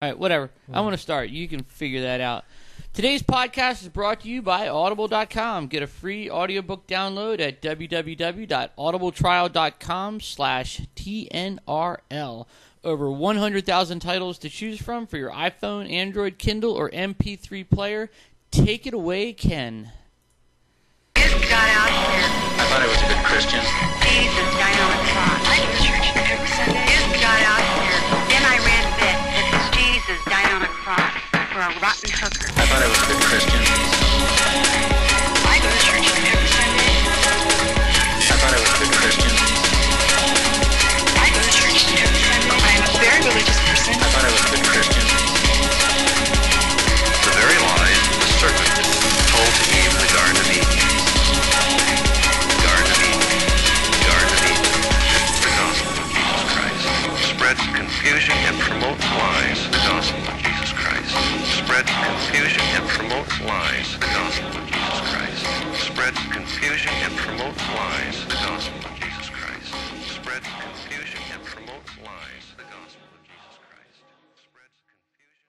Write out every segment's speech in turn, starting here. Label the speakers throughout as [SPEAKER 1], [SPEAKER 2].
[SPEAKER 1] All right, whatever. I want to start. You can figure that out. Today's podcast is brought to you by Audible.com. Get a free audiobook download at www.audibletrial.com/TNRL. Over 100,000 titles to choose from for your iPhone, Android, Kindle, or MP3 player. Take it away, Ken.
[SPEAKER 2] Jesus got out here.
[SPEAKER 3] I thought I was a good Christian.
[SPEAKER 2] Jesus died on the cross. I go to church every Sunday. Jesus got out here. Then I read that says Jesus died on a cross for a rotten hooker.
[SPEAKER 3] I thought I was a good Christian.
[SPEAKER 2] I go to church every Sunday.
[SPEAKER 3] I thought I was a good Christian.
[SPEAKER 2] I go to church every Sunday. I'm a very religious person.
[SPEAKER 3] I thought I was a good Christian. The very lies the serpent told to Eve in the Garden of Eden. Garden of Eden. Garden of Eden. The gospel of Jesus Christ spreads confusion and promotes lies. The gospel of Jesus Christ spreads confusion and promotes lies. The gospel of Jesus Christ spreads confusion and promotes lies. The gospel of Jesus Christ spreads confusion and promotes lies. The gospel of Jesus Christ spreads confusion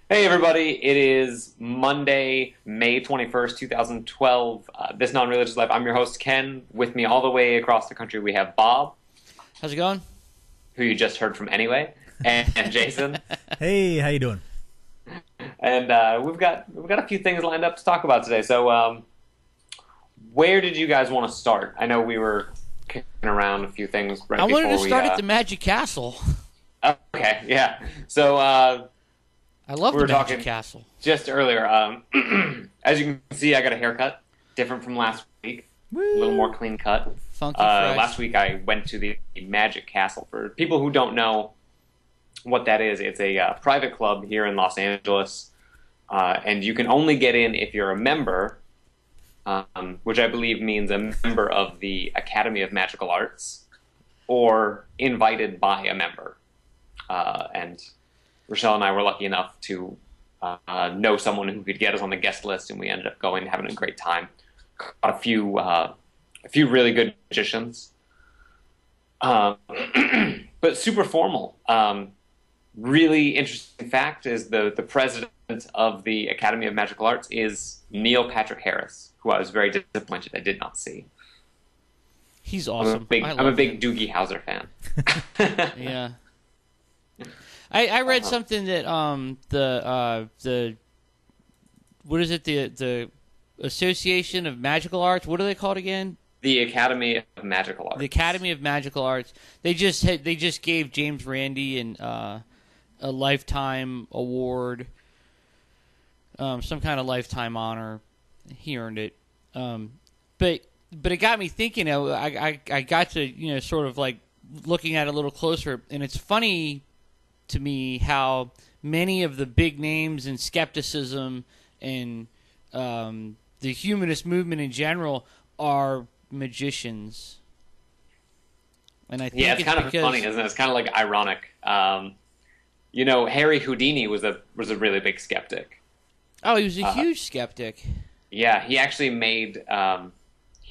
[SPEAKER 3] and
[SPEAKER 4] Hey everybody, it is Monday, May 21st, 2012. This Non-Religious Life. I'm your host, Ken. With me all the way across the country, we have Bob,
[SPEAKER 1] How's it going?
[SPEAKER 4] who you just heard from anyway, and Jason.
[SPEAKER 5] Hey, how you doing?
[SPEAKER 4] And we've got a few things lined up to talk about today. So where did you guys want to start? I know we were kicking around a few things right
[SPEAKER 1] I
[SPEAKER 4] before
[SPEAKER 1] wanted to start
[SPEAKER 4] we,
[SPEAKER 1] at the Magic Castle.
[SPEAKER 4] Okay, yeah. So
[SPEAKER 1] I love
[SPEAKER 4] We
[SPEAKER 1] the
[SPEAKER 4] were
[SPEAKER 1] Magic
[SPEAKER 4] talking-
[SPEAKER 1] Castle.
[SPEAKER 4] just earlier, as you can see, I got a haircut, different from last week. A little more clean cut.
[SPEAKER 1] Funky fresh.
[SPEAKER 4] Last week I went to the Magic Castle. For people who don't know what that is, it's a private club here in Los Angeles, and you can only get in if you're a member, which I believe means a member of the Academy of Magical Arts, or invited by a member. And Rochelle and I were lucky enough to know someone who could get us on the guest list, and we ended up going and having a great time. Got a few really good magicians, but super formal. Really interesting fact is the president of the Academy of Magical Arts is Neil Patrick Harris, who I was very disappointed I did not see.
[SPEAKER 1] He's awesome.
[SPEAKER 4] I'm a big Doogie Howser fan.
[SPEAKER 1] Yeah. I read something that the what is it, the Association of Magical Arts, what are they called again?
[SPEAKER 4] The Academy of Magical Arts.
[SPEAKER 1] The Academy of Magical Arts. They just gave James Randi a lifetime award, some kind of lifetime honor. He earned it. But it got me thinking. I got to sort of like looking at it a little closer, and it's funny to me how many of the big names in skepticism and the humanist movement in general are magicians. And I think
[SPEAKER 4] it's kind of
[SPEAKER 1] because,
[SPEAKER 4] funny, isn't it? It's kind of like ironic. Harry Houdini was a really big skeptic.
[SPEAKER 1] Oh, he was a huge skeptic.
[SPEAKER 4] Yeah, he actually made a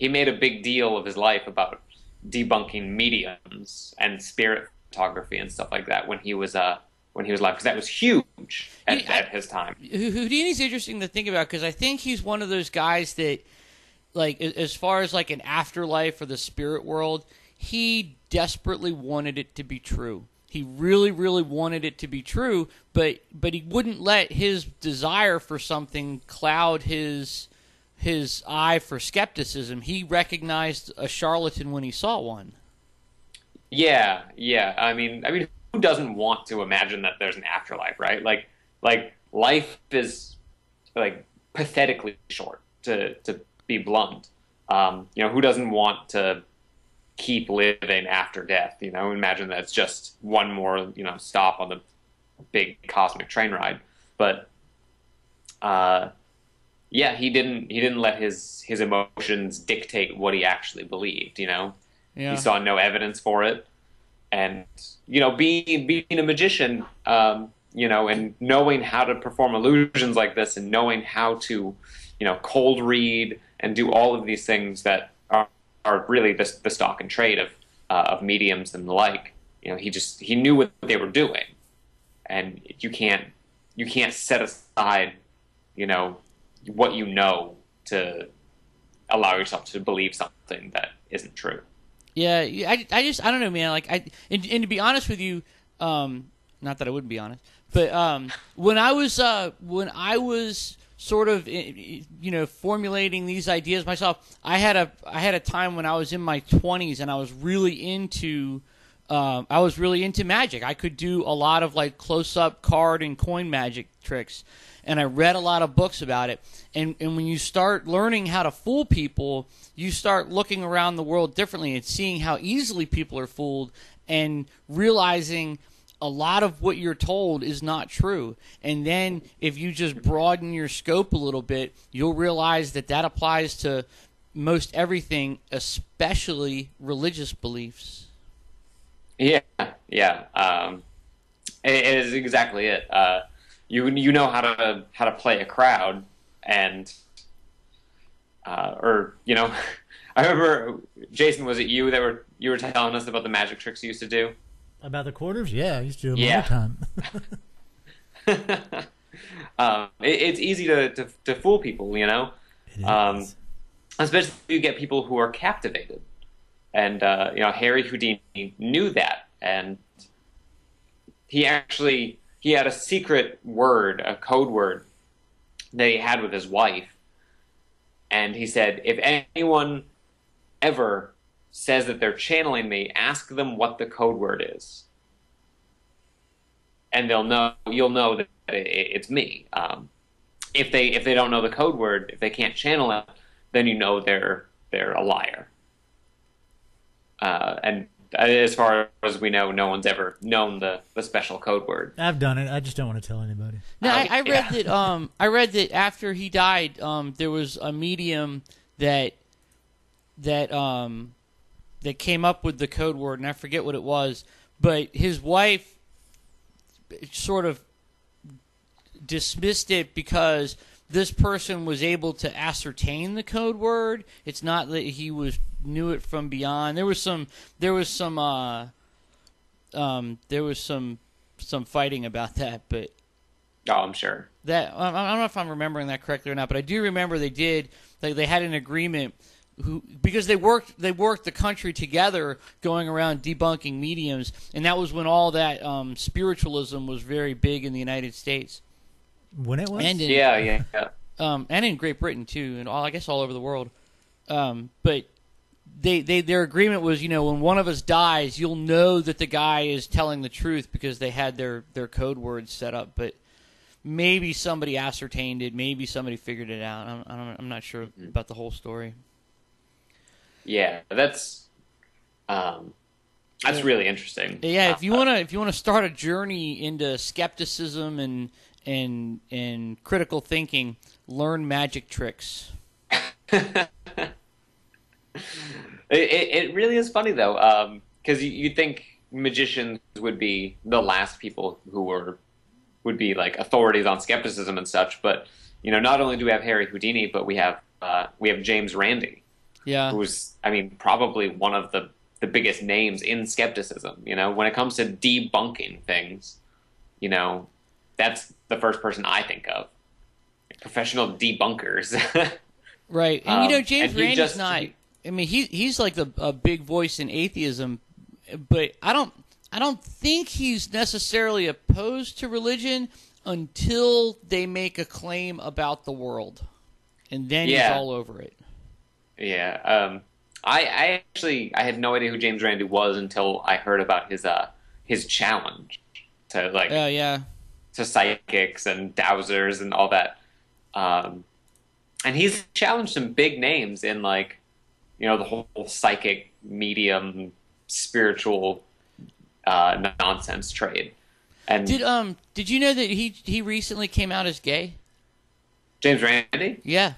[SPEAKER 4] big deal of his life about debunking mediums and spirit photography and stuff like that when he was alive, because that was huge at his time.
[SPEAKER 1] Houdini's interesting to think about because I think he's one of those guys that, like, as far as like an afterlife or the spirit world, he desperately wanted it to be true. He really, really wanted it to be true, but he wouldn't let his desire for something cloud his eye for skepticism. He recognized a charlatan when he saw one.
[SPEAKER 4] Yeah. I mean, who doesn't want to imagine that there's an afterlife, right? Like life is like pathetically short, to be blunt. Who doesn't want to keep living after death? Imagine that it's just one more stop on the big cosmic train ride. But he didn't let his emotions dictate what he actually believed.
[SPEAKER 1] Yeah.
[SPEAKER 4] He saw no evidence for it. And, being a magician, and knowing how to perform illusions like this and knowing how to, cold read and do all of these things that are really the stock and trade of mediums and the like, he knew what they were doing, and you can't set aside, what you know to allow yourself to believe something that isn't true.
[SPEAKER 1] Yeah, I don't know, man. Like and to be honest with you, not that I wouldn't be honest, but when I was sort of formulating these ideas myself, I had a time when I was in my 20s and I was really into magic. I could do a lot of like close-up card and coin magic tricks, and I read a lot of books about it. And when you start learning how to fool people, you start looking around the world differently and seeing how easily people are fooled and realizing a lot of what you're told is not true. And then if you just broaden your scope a little bit, you'll realize that applies to most everything, especially religious beliefs.
[SPEAKER 4] Yeah. It is exactly it. You know how to play a crowd, and I remember, Jason, was it you were telling us about the magic tricks you used to do?
[SPEAKER 5] About the quarters? Yeah, I used to do them all the time.
[SPEAKER 4] It's easy to fool people,
[SPEAKER 5] It is.
[SPEAKER 4] especially if you get people who are captivated. And Harry Houdini knew that, and he had a secret word, a code word that he had with his wife, and he said, if anyone ever says that they're channeling me, ask them what the code word is, and you'll know that it's me. If they don't know the code word, if they can't channel it, then you know they're a liar. And as far as we know, no one's ever known the special code word.
[SPEAKER 5] I've done it. I just don't want to tell anybody.
[SPEAKER 1] No, I read that. I read that after he died, there was a medium that came up with the code word, and I forget what it was. But his wife sort of dismissed it because this person was able to ascertain the code word. It's not that he knew it from beyond. There was some fighting about that, but
[SPEAKER 4] I'm sure
[SPEAKER 1] that I don't know if I'm remembering that correctly or not, but I do remember they had an agreement because they worked the country together going around debunking mediums, and that was when all that spiritualism was very big in the United States.
[SPEAKER 5] When it was?
[SPEAKER 1] And in Great Britain too, and I guess all over the world. But their agreement was, when one of us dies, you'll know that the guy is telling the truth because they had their code words set up. But maybe somebody ascertained it, maybe somebody figured it out. I'm not sure about the whole story.
[SPEAKER 4] Yeah, that's really interesting.
[SPEAKER 1] Yeah, if you wanna start a journey into skepticism and critical thinking, learn magic tricks.
[SPEAKER 4] It really is funny though, because you think magicians would be the last people who would be like authorities on skepticism and such, but not only do we have Harry Houdini, but we have James Randi, who's probably one of the biggest names in skepticism. When it comes to debunking things, that's the first person I think of. Professional debunkers.
[SPEAKER 1] Right. And James Randi's not. He's like a big voice in atheism, but I don't think he's necessarily opposed to religion until they make a claim about the world, and then he's all over it.
[SPEAKER 4] Yeah. I had no idea who James Randi was until I heard about his challenge to to psychics and dowsers and all that. And he's challenged some big names in the whole psychic medium spiritual nonsense trade. And
[SPEAKER 1] did you know that he recently came out as gay?
[SPEAKER 4] James Randi?
[SPEAKER 1] Yeah.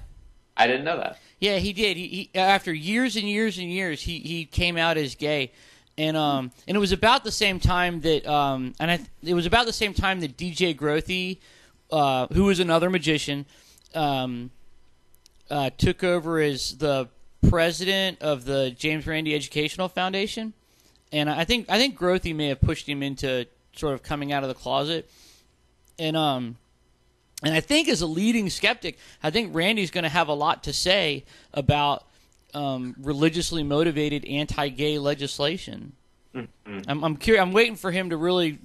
[SPEAKER 4] I didn't know that.
[SPEAKER 1] Yeah, he did. He after years and years and years, he came out as gay, and it was about the same time that it was about the same time that DJ Grothy, who was another magician, took over as the president of the James Randi Educational Foundation, And I think Grothy may have pushed him into sort of coming out of the closet. And I think as a leading skeptic, I think Randy's going to have a lot to say about religiously motivated anti-gay legislation. Mm-hmm. I'm curious. I'm waiting for him to really,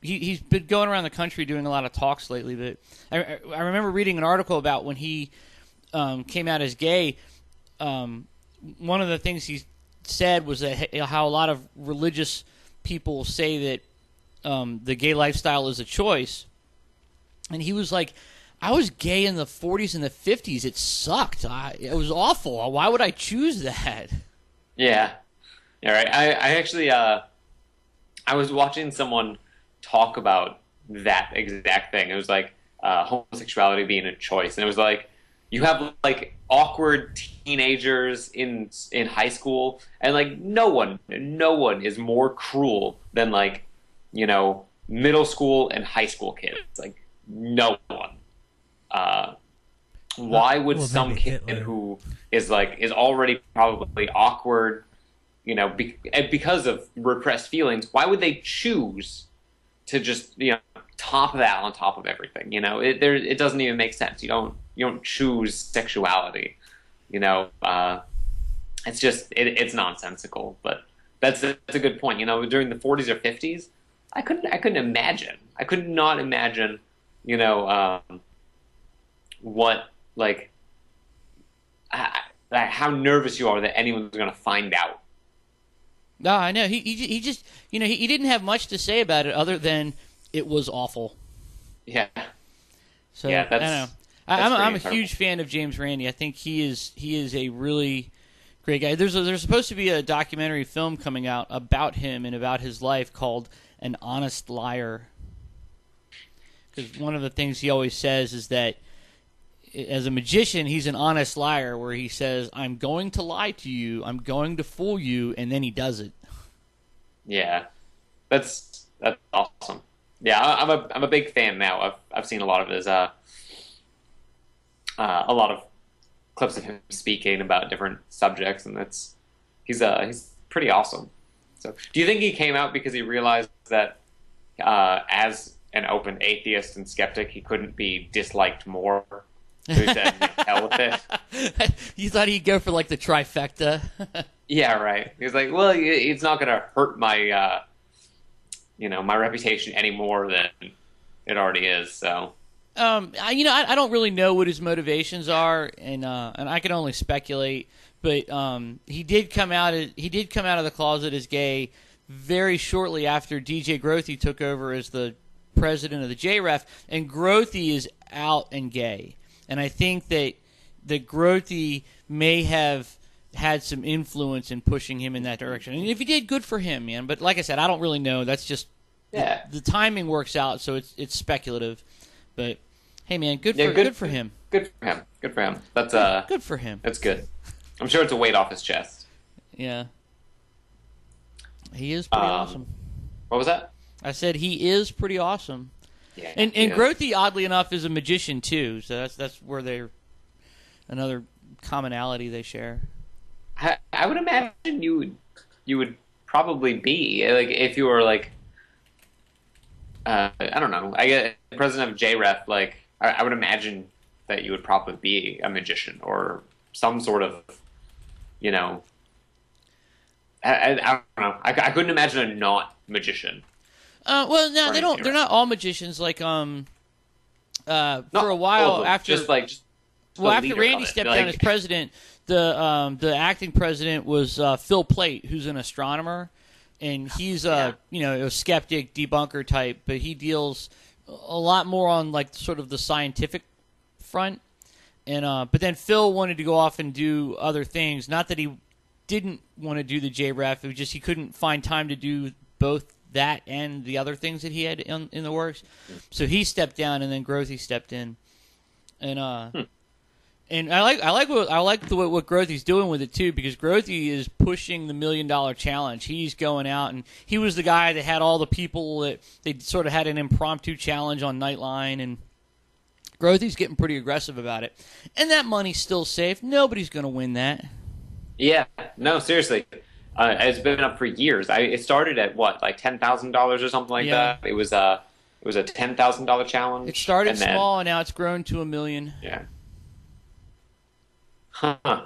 [SPEAKER 1] he's been going around the country doing a lot of talks lately. But I remember reading an article about when he came out as gay. One of the things he said was that how a lot of religious people say that the gay lifestyle is a choice, and he was like, "I was gay in the 40s and the 50s. It sucked. It was awful. Why would I choose that?"
[SPEAKER 4] Yeah. Yeah, right. I actually, I was watching someone talk about that exact thing. It was like homosexuality being a choice, and it was like you have like awkward teenagers in high school, and like no one is more cruel than like middle school and high school kids. Like no one. Why would some kid who is already probably awkward, because of repressed feelings, why would they choose to just top that on top of everything? It doesn't even make sense. You don't choose sexuality. It's just it's nonsensical. But that's a good point. During the 40s or 50s, I couldn't imagine. I could not imagine. What how nervous you are that anyone's going to find out.
[SPEAKER 1] No, I know. He just he didn't have much to say about it other than it was awful.
[SPEAKER 4] Yeah.
[SPEAKER 1] So
[SPEAKER 4] yeah,
[SPEAKER 1] I know. I'm a huge fan of James Randi. I think he is a really great guy. There's supposed to be a documentary film coming out about him and about his life called An Honest Liar. Because one of the things he always says is that as a magician, he's an honest liar, where he says, "I'm going to lie to you, I'm going to fool you," and then he does it.
[SPEAKER 4] Yeah, that's awesome. Yeah, I'm a big fan now. I've seen a lot of his a lot of clips of him speaking about different subjects, and he's pretty awesome. So, do you think he came out because he realized that as an open atheist and skeptic, he couldn't be disliked more? So he said, "Hell with it."
[SPEAKER 1] You thought he'd go for like the trifecta?
[SPEAKER 4] Yeah, right. He was like, "Well, it's not going to hurt my, my reputation any more than it already is." So,
[SPEAKER 1] I don't really know what his motivations are, and I can only speculate. But he did come out of the closet as gay very shortly after DJ Grothy took over as the president of the JREF, and Grothy is out and gay. And I think that Grothy may have had some influence in pushing him in that direction. And if he did, good for him, man. But like I said, I don't really know. That's just the timing works out, so it's speculative. But hey, man, good for him.
[SPEAKER 4] Good for him. Good for him. That's
[SPEAKER 1] good for him.
[SPEAKER 4] That's good. I'm sure it's a weight off his chest.
[SPEAKER 1] Yeah. He is pretty awesome.
[SPEAKER 4] What was that?
[SPEAKER 1] I said he is pretty awesome.
[SPEAKER 4] Yeah,
[SPEAKER 1] and Grothy, oddly enough, is a magician too. So that's where they're another commonality they share.
[SPEAKER 4] I would imagine you would probably be if you were I don't know. I get president of JREF. I would imagine that you would probably be a magician or some sort of I don't know. I couldn't imagine a not magician.
[SPEAKER 1] Well, no, they don't. They're not all magicians. For a while after, after Randy stepped down as president, the acting president was Phil Plait, who's an astronomer, and he's a skeptic debunker type, but he deals a lot more on sort of the scientific front. And but then Phil wanted to go off and do other things. Not that he didn't want to do the JREF, it was just he couldn't find time to do both that and the other things that he had in the works. So he stepped down, and then Grothy stepped in. And and I like what Grothy's doing with it too, because Grothy is pushing the $1 Million Challenge. He's going out, and he was the guy that had all the people that they sort of had an impromptu challenge on Nightline, and Grothy's getting pretty aggressive about it. And that money's still safe. Nobody's going to win that.
[SPEAKER 4] Yeah, no, seriously. It's been up for years. It started at what, like $10,000 or something like that. It was a $10,000 challenge.
[SPEAKER 1] It started small, and now it's grown to $1 million.
[SPEAKER 4] Yeah. Huh.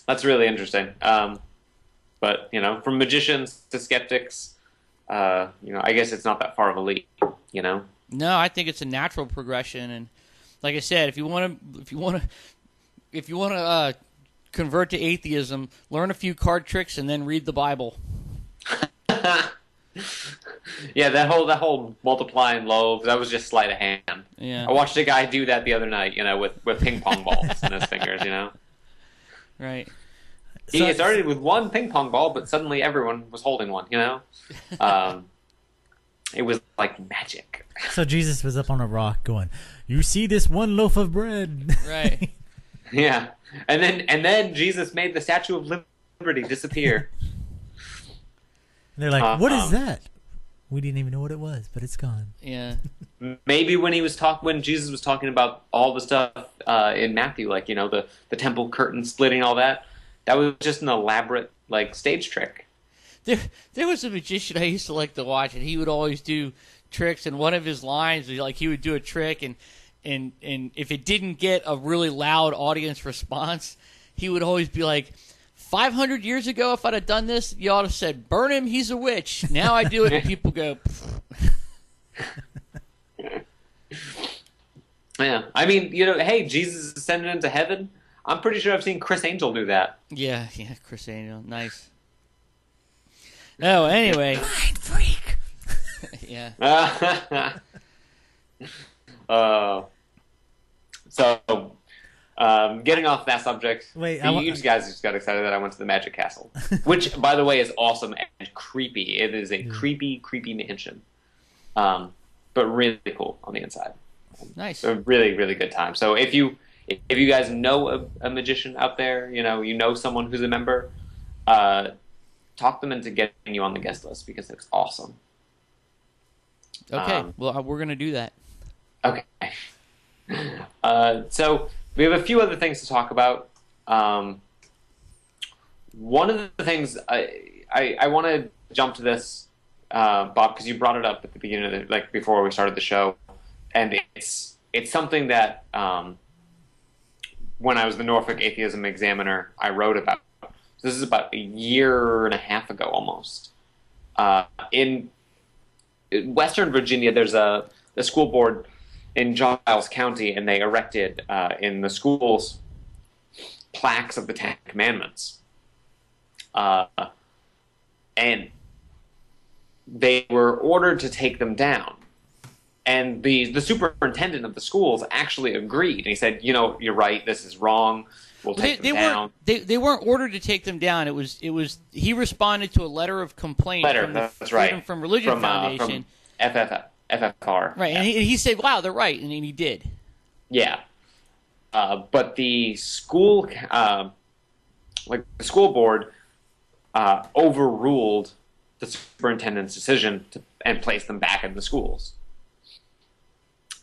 [SPEAKER 4] That's really interesting. But from magicians to skeptics, I guess it's not that far of a leap.
[SPEAKER 1] No, I think it's a natural progression, and like I said, if you want to convert to atheism, learn a few card tricks and then read the Bible.
[SPEAKER 4] Yeah, that whole multiplying loaves, that was just sleight of hand.
[SPEAKER 1] Yeah.
[SPEAKER 4] I watched a guy do that the other night, with ping pong balls in his fingers,
[SPEAKER 1] Right.
[SPEAKER 4] He started with one ping pong ball, but suddenly everyone was holding one, It was like magic.
[SPEAKER 5] So Jesus was up on a rock going, "You see this one loaf of bread?"
[SPEAKER 1] Right.
[SPEAKER 4] Yeah. And then Jesus made the Statue of Liberty disappear.
[SPEAKER 5] And they're like, "What is that?" We didn't even know what it was, but it's gone.
[SPEAKER 1] Yeah.
[SPEAKER 4] Maybe when Jesus was talking about all the stuff in Matthew, like the temple curtain splitting, all that was just an elaborate stage trick.
[SPEAKER 1] There was a magician I used to like to watch, and he would always do tricks. And one of his lines was he would do a trick, and if it didn't get a really loud audience response, he would always be like, 500 years ago, if I'd have done this, you ought to have said, "Burn him, he's a witch." Now I do it, and people go,
[SPEAKER 4] Yeah. I mean, hey, Jesus ascended into heaven. I'm pretty sure I've seen Chris Angel do that.
[SPEAKER 1] Yeah, Chris Angel, nice. No, anyway.
[SPEAKER 5] Mind freak.
[SPEAKER 1] Yeah.
[SPEAKER 4] So, getting off that subject,
[SPEAKER 5] Wait,
[SPEAKER 4] you guys just got excited that I went to the Magic Castle, which, by the way, is awesome and creepy. It is a creepy mansion, but really cool on the inside.
[SPEAKER 1] Nice.
[SPEAKER 4] A really, really good time. So if you guys know a magician out there, you know someone who's a member, talk them into getting you on the guest list because it's awesome.
[SPEAKER 1] Okay, well, we're going to do that.
[SPEAKER 4] Okay. So we have a few other things to talk about. One of the things I want to jump to this, Bob, because you brought it up at the beginning of before we started the show, and it's something that when I was the Norfolk Atheism Examiner, I wrote about. This is about a year and a half ago, almost. In Western Virginia, there's a school board in Giles County, and they erected in the schools plaques of the Ten Commandments. And they were ordered to take them down. And the superintendent of the schools actually agreed. And he said, you're right, this is wrong. We'll take them down.
[SPEAKER 1] They weren't ordered to take them down. It was he responded to a letter of complaint from the Freedom from Religion Foundation.
[SPEAKER 4] From FFR.
[SPEAKER 1] Right, and he said, wow, they're right, and he did.
[SPEAKER 4] Yeah. But the school, the school board overruled the superintendent's decision and placed them back in the schools.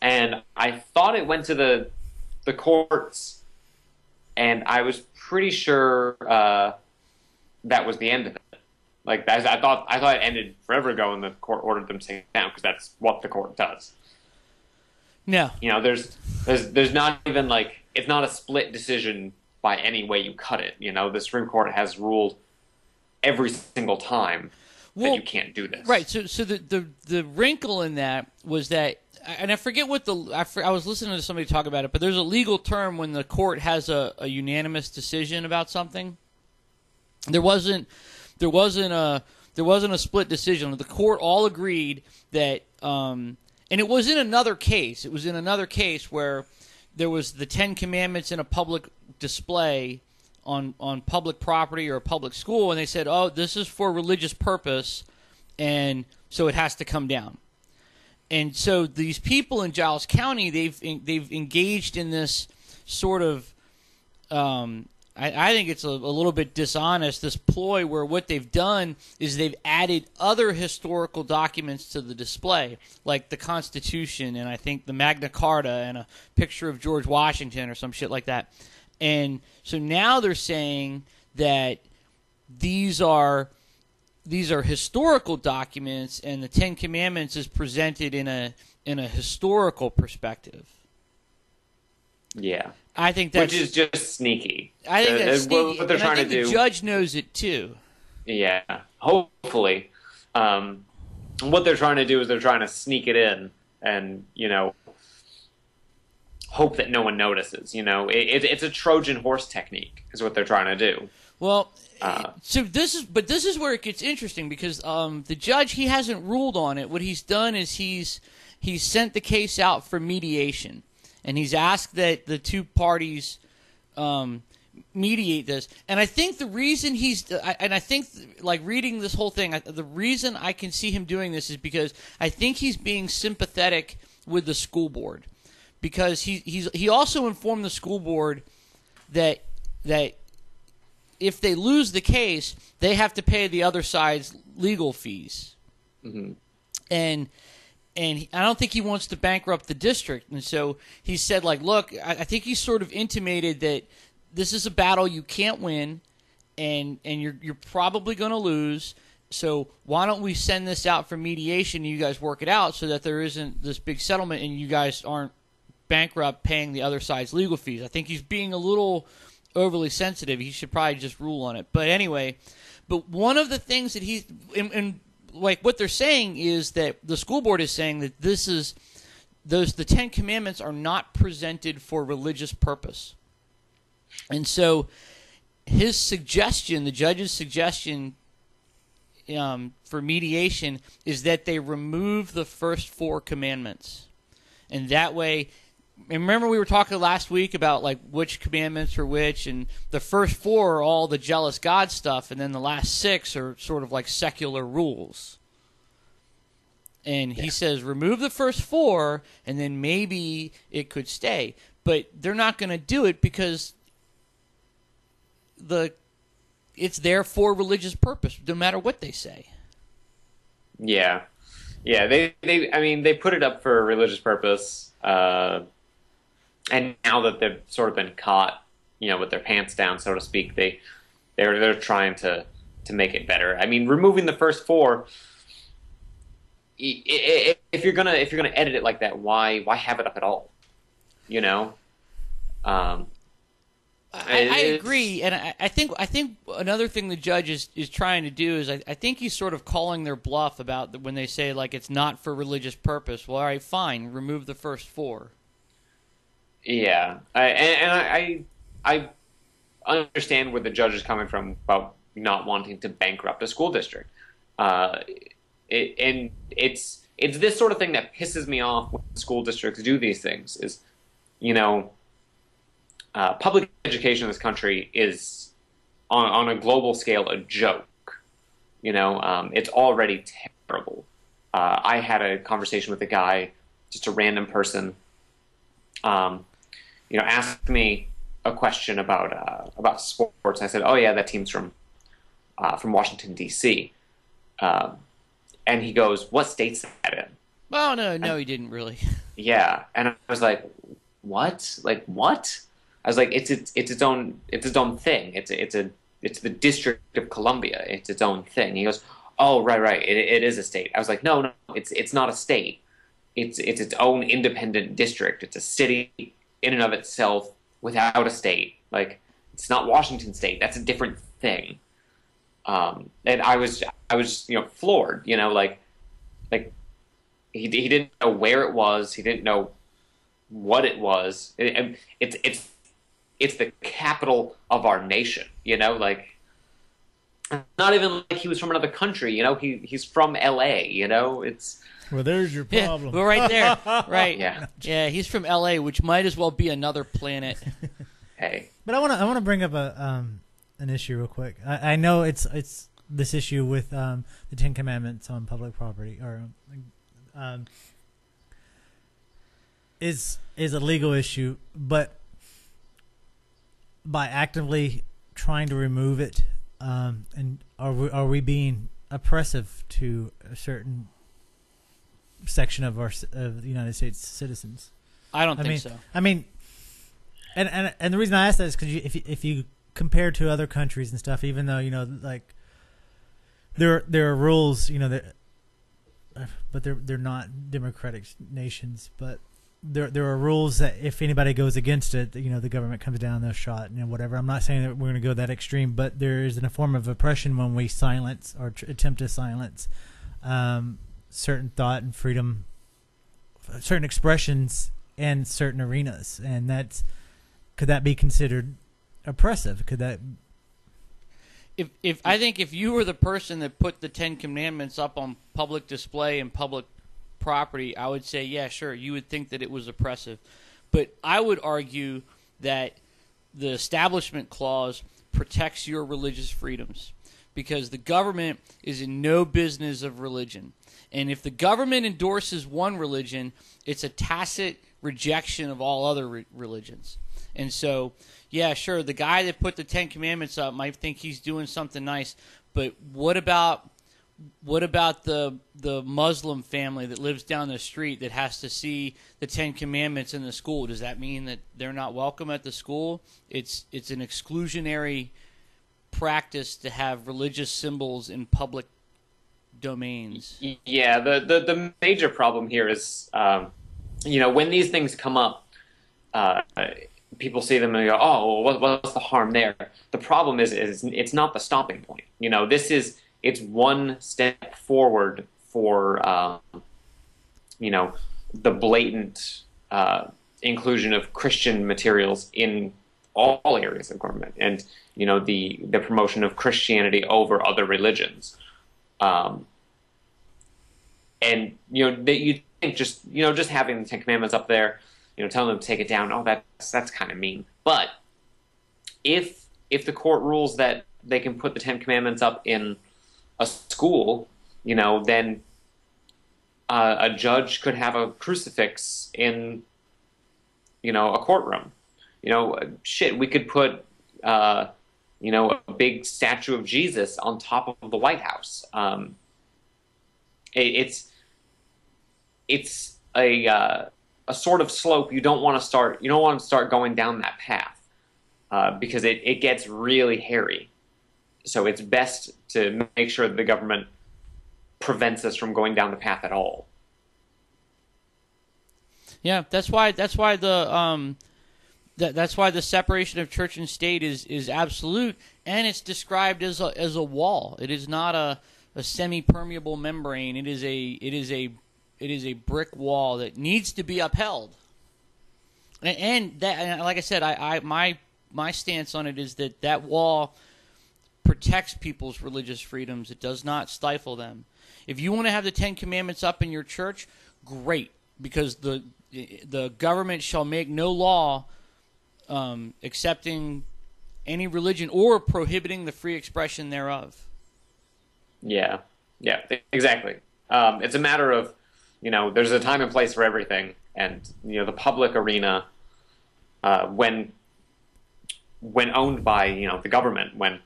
[SPEAKER 4] And I thought it went to the courts, and I was pretty sure that was the end of it. I thought it ended forever ago, and the court ordered them to take it down because that's what the court does.
[SPEAKER 1] No,
[SPEAKER 4] there's not even it's not a split decision by any way you cut it. The Supreme Court has ruled every single time that you can't do this.
[SPEAKER 1] Right. So the wrinkle in that was that. And I forget what I was listening to somebody talk about it, but there's a legal term when the court has a unanimous decision about something. There wasn't a split decision. The court all agreed that, and it was in another case. It was in another case where there was the Ten Commandments in a public display on public property or a public school, and they said, "Oh, this is for religious purpose, and so it has to come down." And so these people in Giles County, they've engaged in this sort of, I think it's a little bit dishonest, this ploy where what they've done is they've added other historical documents to the display, like the Constitution and I think the Magna Carta and a picture of George Washington or some shit like that. And so now they're saying that these are historical documents, and the Ten Commandments is presented in a historical perspective.
[SPEAKER 4] Yeah,
[SPEAKER 1] I think that's,
[SPEAKER 4] which is just sneaky.
[SPEAKER 1] I think that's sneaky.
[SPEAKER 4] What they're trying to do.
[SPEAKER 1] The judge knows it too.
[SPEAKER 4] Yeah, hopefully. What they're trying to do is they're trying to sneak it in, and hope that no one notices. It's a Trojan horse technique, is what they're trying to do.
[SPEAKER 1] Well, so this is where it gets interesting, because the judge, he hasn't ruled on it. What he's done is he's sent the case out for mediation, and he's asked that the two parties mediate this. And I think the reason reading this whole thing, the reason I can see him doing this is because I think he's being sympathetic with the school board, because he also informed the school board that if they lose the case, they have to pay the other side's legal fees.
[SPEAKER 4] Mm-hmm.
[SPEAKER 1] And I don't think he wants to bankrupt the district. And so he said, look, I think he sort of intimated that this is a battle you can't win, and you're probably going to lose. So why don't we send this out for mediation and you guys work it out so that there isn't this big settlement and you guys aren't bankrupt paying the other side's legal fees. I think he's being a little overly sensitive. He should probably just rule on it. But anyway, one of the things that what they're saying is that the school board is saying that the Ten Commandments are not presented for religious purpose. And so his suggestion, the judge's suggestion for mediation, is that they remove the first 4 commandments. And that way, and remember we were talking last week about which commandments are which, and the first 4 are all the jealous God stuff, and then the last 6 are sort of like secular rules. And he says remove the first 4, and then maybe it could stay. But they're not going to do it because it's there for religious purpose, no matter what they say.
[SPEAKER 4] Yeah. They put it up for a religious purpose. And now that they've sort of been caught, with their pants down, so to speak, they're trying to make it better. I mean, removing the first 4, if you're gonna edit it like that, why have it up at all?
[SPEAKER 1] I agree, and I think another thing the judge is trying to do is I think he's sort of calling their bluff about when they say it's not for religious purpose. Well, all right, fine, remove the first 4.
[SPEAKER 4] Yeah, I understand where the judge is coming from about not wanting to bankrupt a school district, and it's this sort of thing that pisses me off when school districts do these things. Is public education in this country is on a global scale a joke. It's already terrible. I had a conversation with a guy, just a random person. Asked me a question about sports. I said, "Oh yeah, that team's from Washington D.C." And he goes, "What state's that in?"
[SPEAKER 1] Oh no, he didn't really.
[SPEAKER 4] Yeah, and I was like, "What? What?" I was like, "It's its own thing. It's the District of Columbia. It's its own thing." He goes, "Oh right, it is a state." I was like, "No, it's not a state. It's its own independent district. It's a city in and of itself without a state. It's not Washington State. That's a different thing." And I was floored. He didn't know where it was. He didn't know what it was. It's the capital of our nation. Not even like he was from another country. He's from L.A. It's.
[SPEAKER 5] Well, there's your problem.
[SPEAKER 1] Yeah, well, right there, right? Yeah. He's from L.A., which might as well be another planet.
[SPEAKER 4] Hey,
[SPEAKER 5] but I want to bring up an issue real quick. I know it's this issue with the 10 Commandments on public property, or is a legal issue, but by actively trying to remove it, and are we being oppressive to a certain section of the United States citizens?
[SPEAKER 1] I don't think so.
[SPEAKER 5] I mean, and the reason I ask that is because if you compared to other countries and stuff, even though like there are rules, that, but they're not democratic nations, but there are rules that if anybody goes against it, the government comes down, they'll shot, whatever. I'm not saying that we're going to go that extreme, but there is a form of oppression when we silence or attempt to silence certain thought and freedom, certain expressions in certain arenas, and could that be considered oppressive? Could that?
[SPEAKER 1] If I think if you were the person that put the Ten Commandments up on public display and public property, I would say, yeah, sure, you would think that it was oppressive. But I would argue that the Establishment Clause protects your religious freedoms because the government is in no business of religion. And if the government endorses one religion, it's a tacit rejection of all other religions. And so, yeah, sure, the guy that put the Ten Commandments up might think he's doing something nice, but what about the Muslim family that lives down the street that has to see the Ten Commandments in the school? Does that mean that they're not welcome at the school? It's an exclusionary practice to have religious symbols in public domains.
[SPEAKER 4] Yeah, the major problem here is, when these things come up, people see them and they go, "Oh, well, what's the harm there?" The problem is it's not the stopping point. It's one step forward for, the blatant inclusion of Christian materials in all areas of government, and the promotion of Christianity over other religions. And that you think just having the Ten Commandments up there, telling them to take it down, oh, that's kind of mean. But if the court rules that they can put the Ten Commandments up in a school, then a judge could have a crucifix in, a courtroom. We could put, a big statue of Jesus on top of the White House. It's a sort of slope you don't want to start. You don't want to start going down that path because it gets really hairy. So it's best to make sure that the government prevents us from going down the path at all.
[SPEAKER 1] Yeah, that's why the separation of church and state is absolute, and it's described as a wall. It is not a semi-permeable membrane. It is a brick wall that needs to be upheld. And like I said, my stance on it is that wall protects people's religious freedoms. It does not stifle them. If you want to have the Ten Commandments up in your church, great, because the government shall make no law accepting any religion or prohibiting the free expression thereof. Yeah,
[SPEAKER 4] exactly. It's a matter of, there's a time and place for everything, and the public arena, when owned by the government, when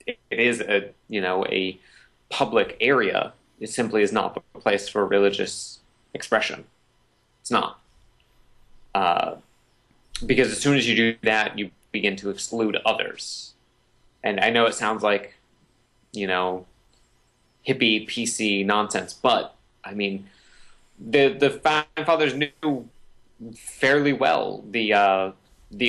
[SPEAKER 4] it is a public area, it simply is not the place for religious expression. It's not, because as soon as you do that, you begin to exclude others. And I know it sounds like hippie PC nonsense, but I mean, the Founding Fathers knew fairly well the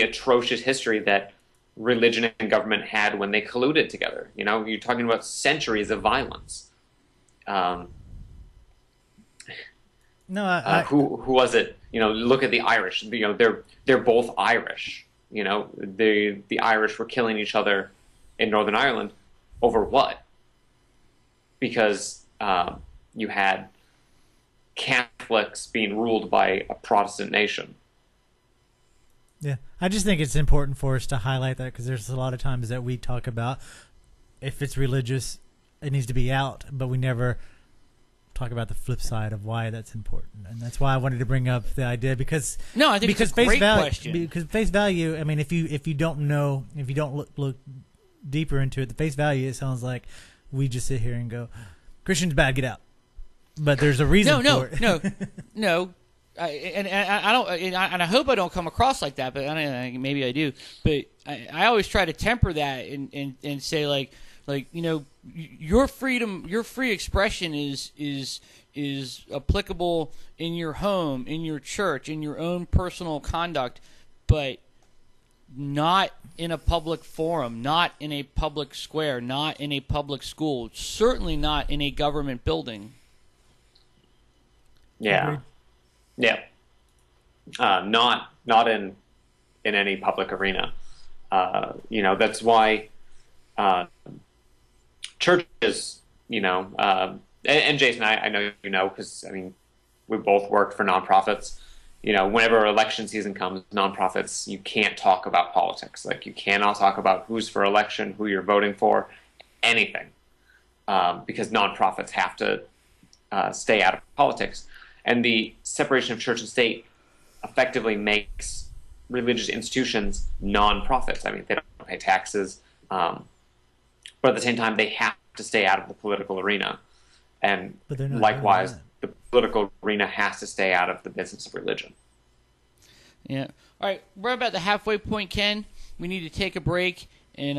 [SPEAKER 4] atrocious history that religion and government had when they colluded together. You're talking about centuries of violence. Who was it? Look at the Irish. They're both Irish. The Irish were killing each other in Northern Ireland over what? Because you had Catholics being ruled by a Protestant nation.
[SPEAKER 5] Yeah, I just think it's important for us to highlight that, because there's a lot of times that we talk about if it's religious, it needs to be out, but we never talk about the flip side of why that's important. And that's why I wanted to bring up the idea, because
[SPEAKER 1] I think it's a great question.
[SPEAKER 5] Because face value, I mean, if you don't know, if you don't look deeper into it, the face value, it sounds like we just sit here and go, Christian's bad, get out. But there's a reason for it.
[SPEAKER 1] No. I hope I don't come across like that, but maybe I do. But I always try to temper that and say like your freedom, your free expression is applicable in your home, in your church, in your own personal conduct, but not in a public forum, not in a public square, not in a public school, certainly not in a government building.
[SPEAKER 4] Yeah. Yeah. Not in any public arena. That's why churches, and Jason, I know because we both worked for nonprofits. Whenever election season comes, nonprofits, you can't talk about politics. Like, you cannot talk about who's for election, who you're voting for, anything, because nonprofits have to stay out of politics. And the separation of church and state effectively makes religious institutions non-profits. They don't pay taxes, but at the same time, they have to stay out of the political arena. And likewise, the political arena has to stay out of the business of religion.
[SPEAKER 1] Yeah. All right, we're about the halfway point, Ken. We need to take a break and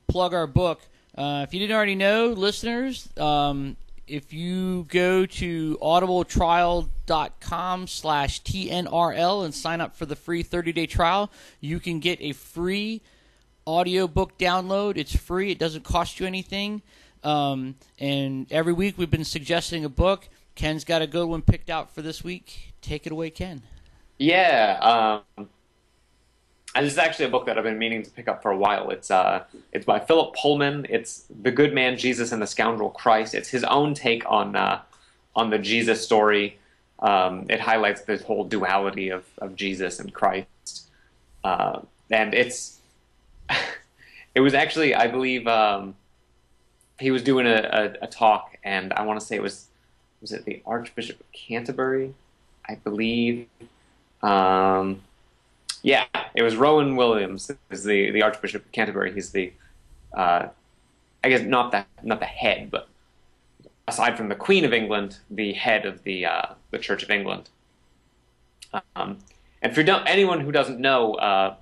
[SPEAKER 1] plug our book. If you didn't already know, listeners, if you go to audibletrial.com/TNRL and sign up for the free 30-day trial, you can get a free audiobook download. It's free. It doesn't cost you anything. And every week we've been suggesting a book. Ken's got a good one picked out for this week. Take it away, Ken.
[SPEAKER 4] Yeah. And this is actually a book that I've been meaning to pick up for a while. It's by Philip Pullman. It's The Good Man, Jesus, and the Scoundrel Christ. It's his own take on the Jesus story. It highlights this whole duality of Jesus and Christ. And it was actually, I believe, he was doing a talk, and I want to say it was it the Archbishop of Canterbury, I believe. Yeah, it was Rowan Williams, is the Archbishop of Canterbury. He's the, I guess not the head, but aside from the Queen of England, the head of the Church of England. And for anyone who doesn't know,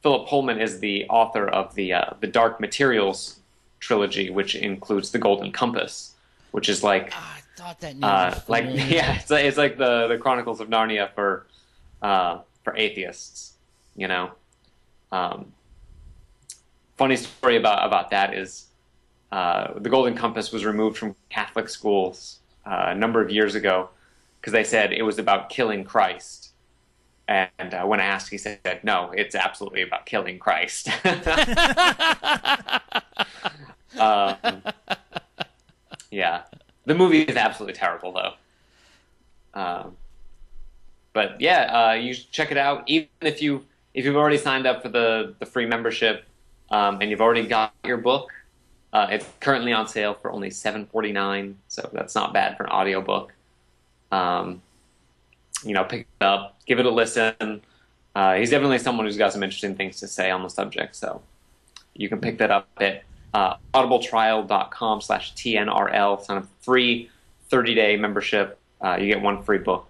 [SPEAKER 4] Philip Pullman is the author of the Dark Materials trilogy, which includes the Golden Compass, which is like
[SPEAKER 1] I thought that name
[SPEAKER 4] it's like the Chronicles of Narnia for atheists. Funny story about that is the Golden Compass was removed from Catholic schools a number of years ago because they said it was about killing Christ. And when I asked, he said, no, it's absolutely about killing Christ. Yeah. The movie is absolutely terrible, though. But yeah, you should check it out. Even if you've already signed up for the free membership and you've already got your book, it's currently on sale for only $7.49, so that's not bad for an audiobook. Pick it up, give it a listen. He's definitely someone who's got some interesting things to say on the subject, so you can pick that up at audibletrial.com/TNRL. It's on a free 30-day membership. You get one free book.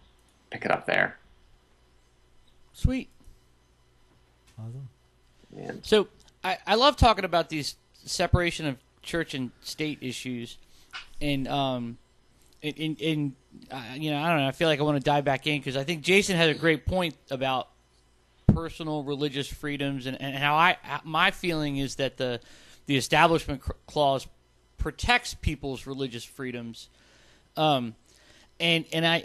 [SPEAKER 4] Pick it up there.
[SPEAKER 1] Sweet.
[SPEAKER 5] Awesome.
[SPEAKER 4] Man.
[SPEAKER 1] So I love talking about these separation of church and state issues, and I don't know. I feel like I want to dive back in because I think Jason had a great point about personal religious freedoms and how my feeling is that the Establishment Clause protects people's religious freedoms, and I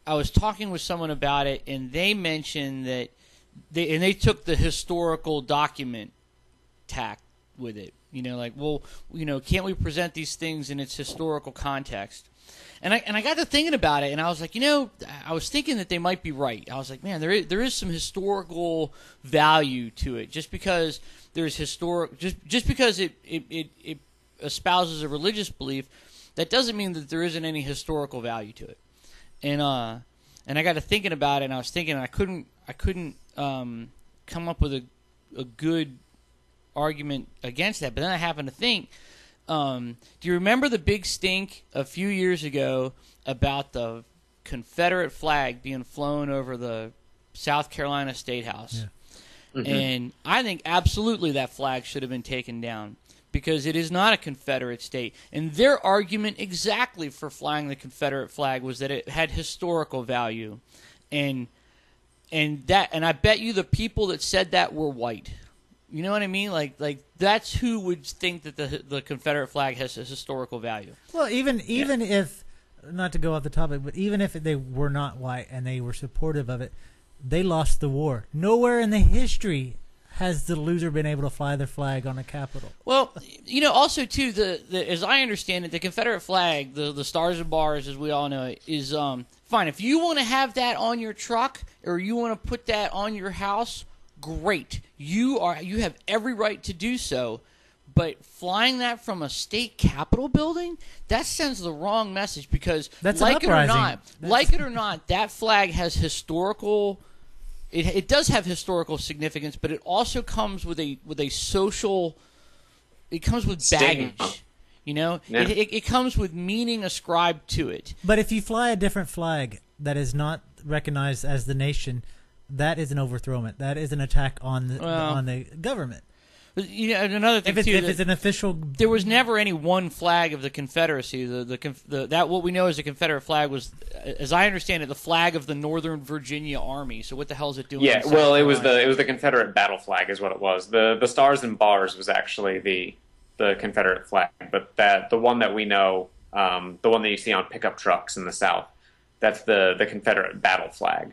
[SPEAKER 1] was talking with someone about it, and they mentioned that they took the historical document tack with it. Can't we present these things in its historical context? And I got to thinking about it, and I was like, I was thinking that they might be right. I was like, man, there is some historical value to it, just because there's just because it espouses a religious belief, that doesn't mean that there isn't any historical value to it. And I got to thinking about it, and I was thinking I couldn't come up with a good argument against that. But then I happened to think Do you remember the big stink a few years ago about the Confederate flag being flown over the South Carolina State House?
[SPEAKER 5] Yeah.
[SPEAKER 1] And I think absolutely that flag should have been taken down because it is not a Confederate state. And their argument exactly for flying the Confederate flag was that it had historical value. And I bet you the people that said that were white. You know what I mean? Like that's who would think that the Confederate flag has a historical value.
[SPEAKER 5] Well, even if, not to go off the topic, but even if they were not white and they were supportive of it, they lost the war. Nowhere in the history has the loser been able to fly their flag on a capital.
[SPEAKER 1] Well, also too, as I understand it, the Confederate flag, the stars and bars, as we all know, is fine. If you want to have that on your truck or you want to put that on your house, great. You have every right to do so. But flying that from a state capitol building, that sends the wrong message because, like it or not, that flag has historical. It does have historical significance, but it also comes with a social. It comes with baggage.
[SPEAKER 4] Stigma.
[SPEAKER 1] Yeah. It comes with meaning ascribed to it.
[SPEAKER 5] But if you fly a different flag that is not recognized as the nation, that is an overthrowment. That is an attack on the government.
[SPEAKER 1] But, another thing
[SPEAKER 5] if it's an official,
[SPEAKER 1] there was never any one flag of the Confederacy. That what we know as the Confederate flag was, as I understand it, the flag of the Northern Virginia Army. So what the hell is it doing?
[SPEAKER 4] Yeah, well, it was the Confederate battle flag, is what it was. The stars and bars was actually the Confederate flag, but the one that we know, the one that you see on pickup trucks in the South, that's the Confederate battle flag.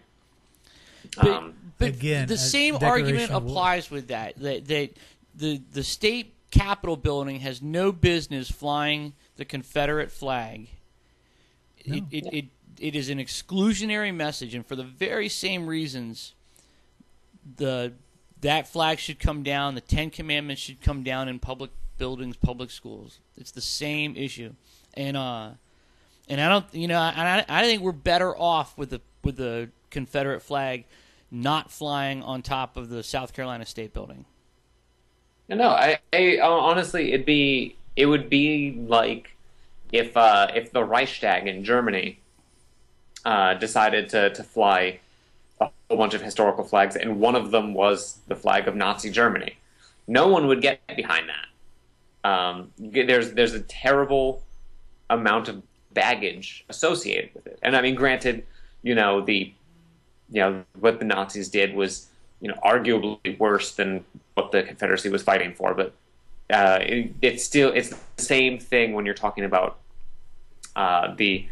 [SPEAKER 1] But
[SPEAKER 5] again,
[SPEAKER 1] the same argument applies with that the state capitol building has no business flying the Confederate flag. No. It is an exclusionary message, and for the very same reasons, that flag should come down. The Ten Commandments should come down in public buildings, public schools. It's the same issue, and I don't, I think we're better off with the Confederate flag not flying on top of the South Carolina State Building.
[SPEAKER 4] No, I honestly, it would be like if the Reichstag in Germany decided to fly a whole bunch of historical flags, and one of them was the flag of Nazi Germany. No one would get behind that. There's a terrible amount of baggage associated with it, and I mean, granted, what the Nazis did was, arguably worse than what the Confederacy was fighting for, but it's the same thing when you're talking about the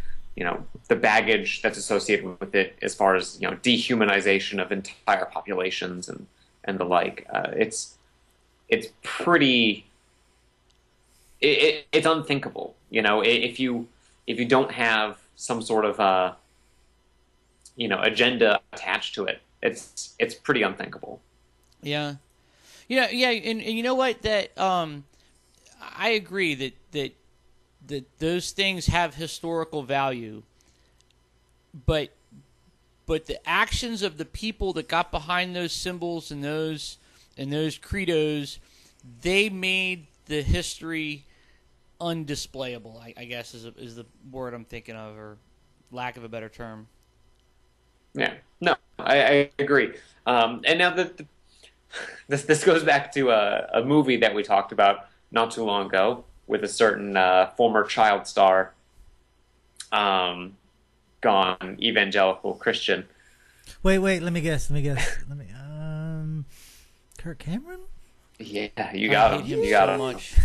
[SPEAKER 4] baggage that's associated with it, as far as dehumanization of entire populations and the like. It's pretty. It's unthinkable. If you don't have some sort of agenda attached to it, it's pretty unthinkable.
[SPEAKER 1] Yeah, and you know what? That I agree that those things have historical value, but the actions of the people that got behind those symbols and those credos, they made the history undisplayable. I guess is the word I'm thinking of, or lack of a better term.
[SPEAKER 4] Yeah, no, I agree. And now this goes back to a movie that we talked about not too long ago with a certain former child star, gone evangelical Christian. Wait,
[SPEAKER 5] let me guess. Kirk Cameron?
[SPEAKER 4] Yeah, you got him. You got him.
[SPEAKER 1] Much.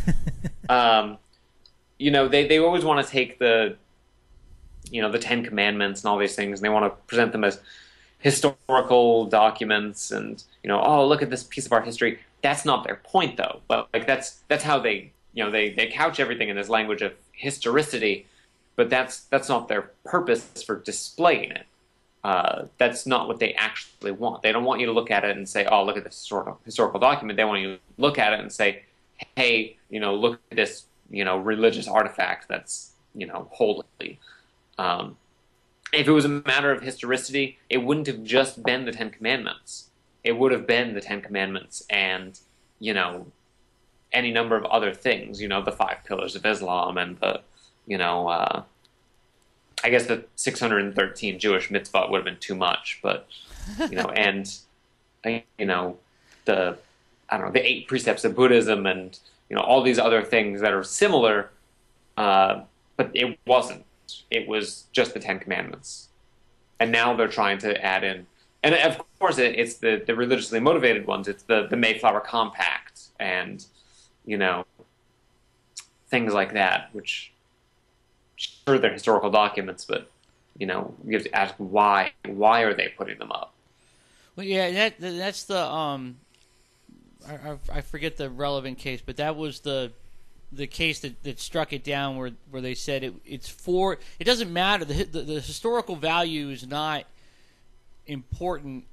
[SPEAKER 4] They always want to take the Ten Commandments and all these things, and they want to present them as historical documents, and oh, look at this piece of our history. That's not their point, though. But that's how they they couch everything in this language of historicity, but that's not their purpose for displaying it. That's not what they actually want. They don't want you to look at it and say, oh, look at this historical document. They want you to look at it and say, hey, look at this religious artifact that's holy. If it was a matter of historicity, it wouldn't have just been the Ten Commandments. It would have been the Ten Commandments and any number of other things, the 5 pillars of Islam and the, I guess the 613 Jewish mitzvot would have been too much, but, and, the 8 precepts of Buddhism and, all these other things that are similar, but it wasn't. It was just the 10 Commandments. And now they're trying to add in, and of course it's the religiously motivated ones. It's the Mayflower Compact and, things like that, which sure they're historical documents, but, you have to ask why are they putting them up?
[SPEAKER 1] Well, yeah, that's the I forget the relevant case, but that was the case that struck it down where they said it doesn't matter, the historical value is not important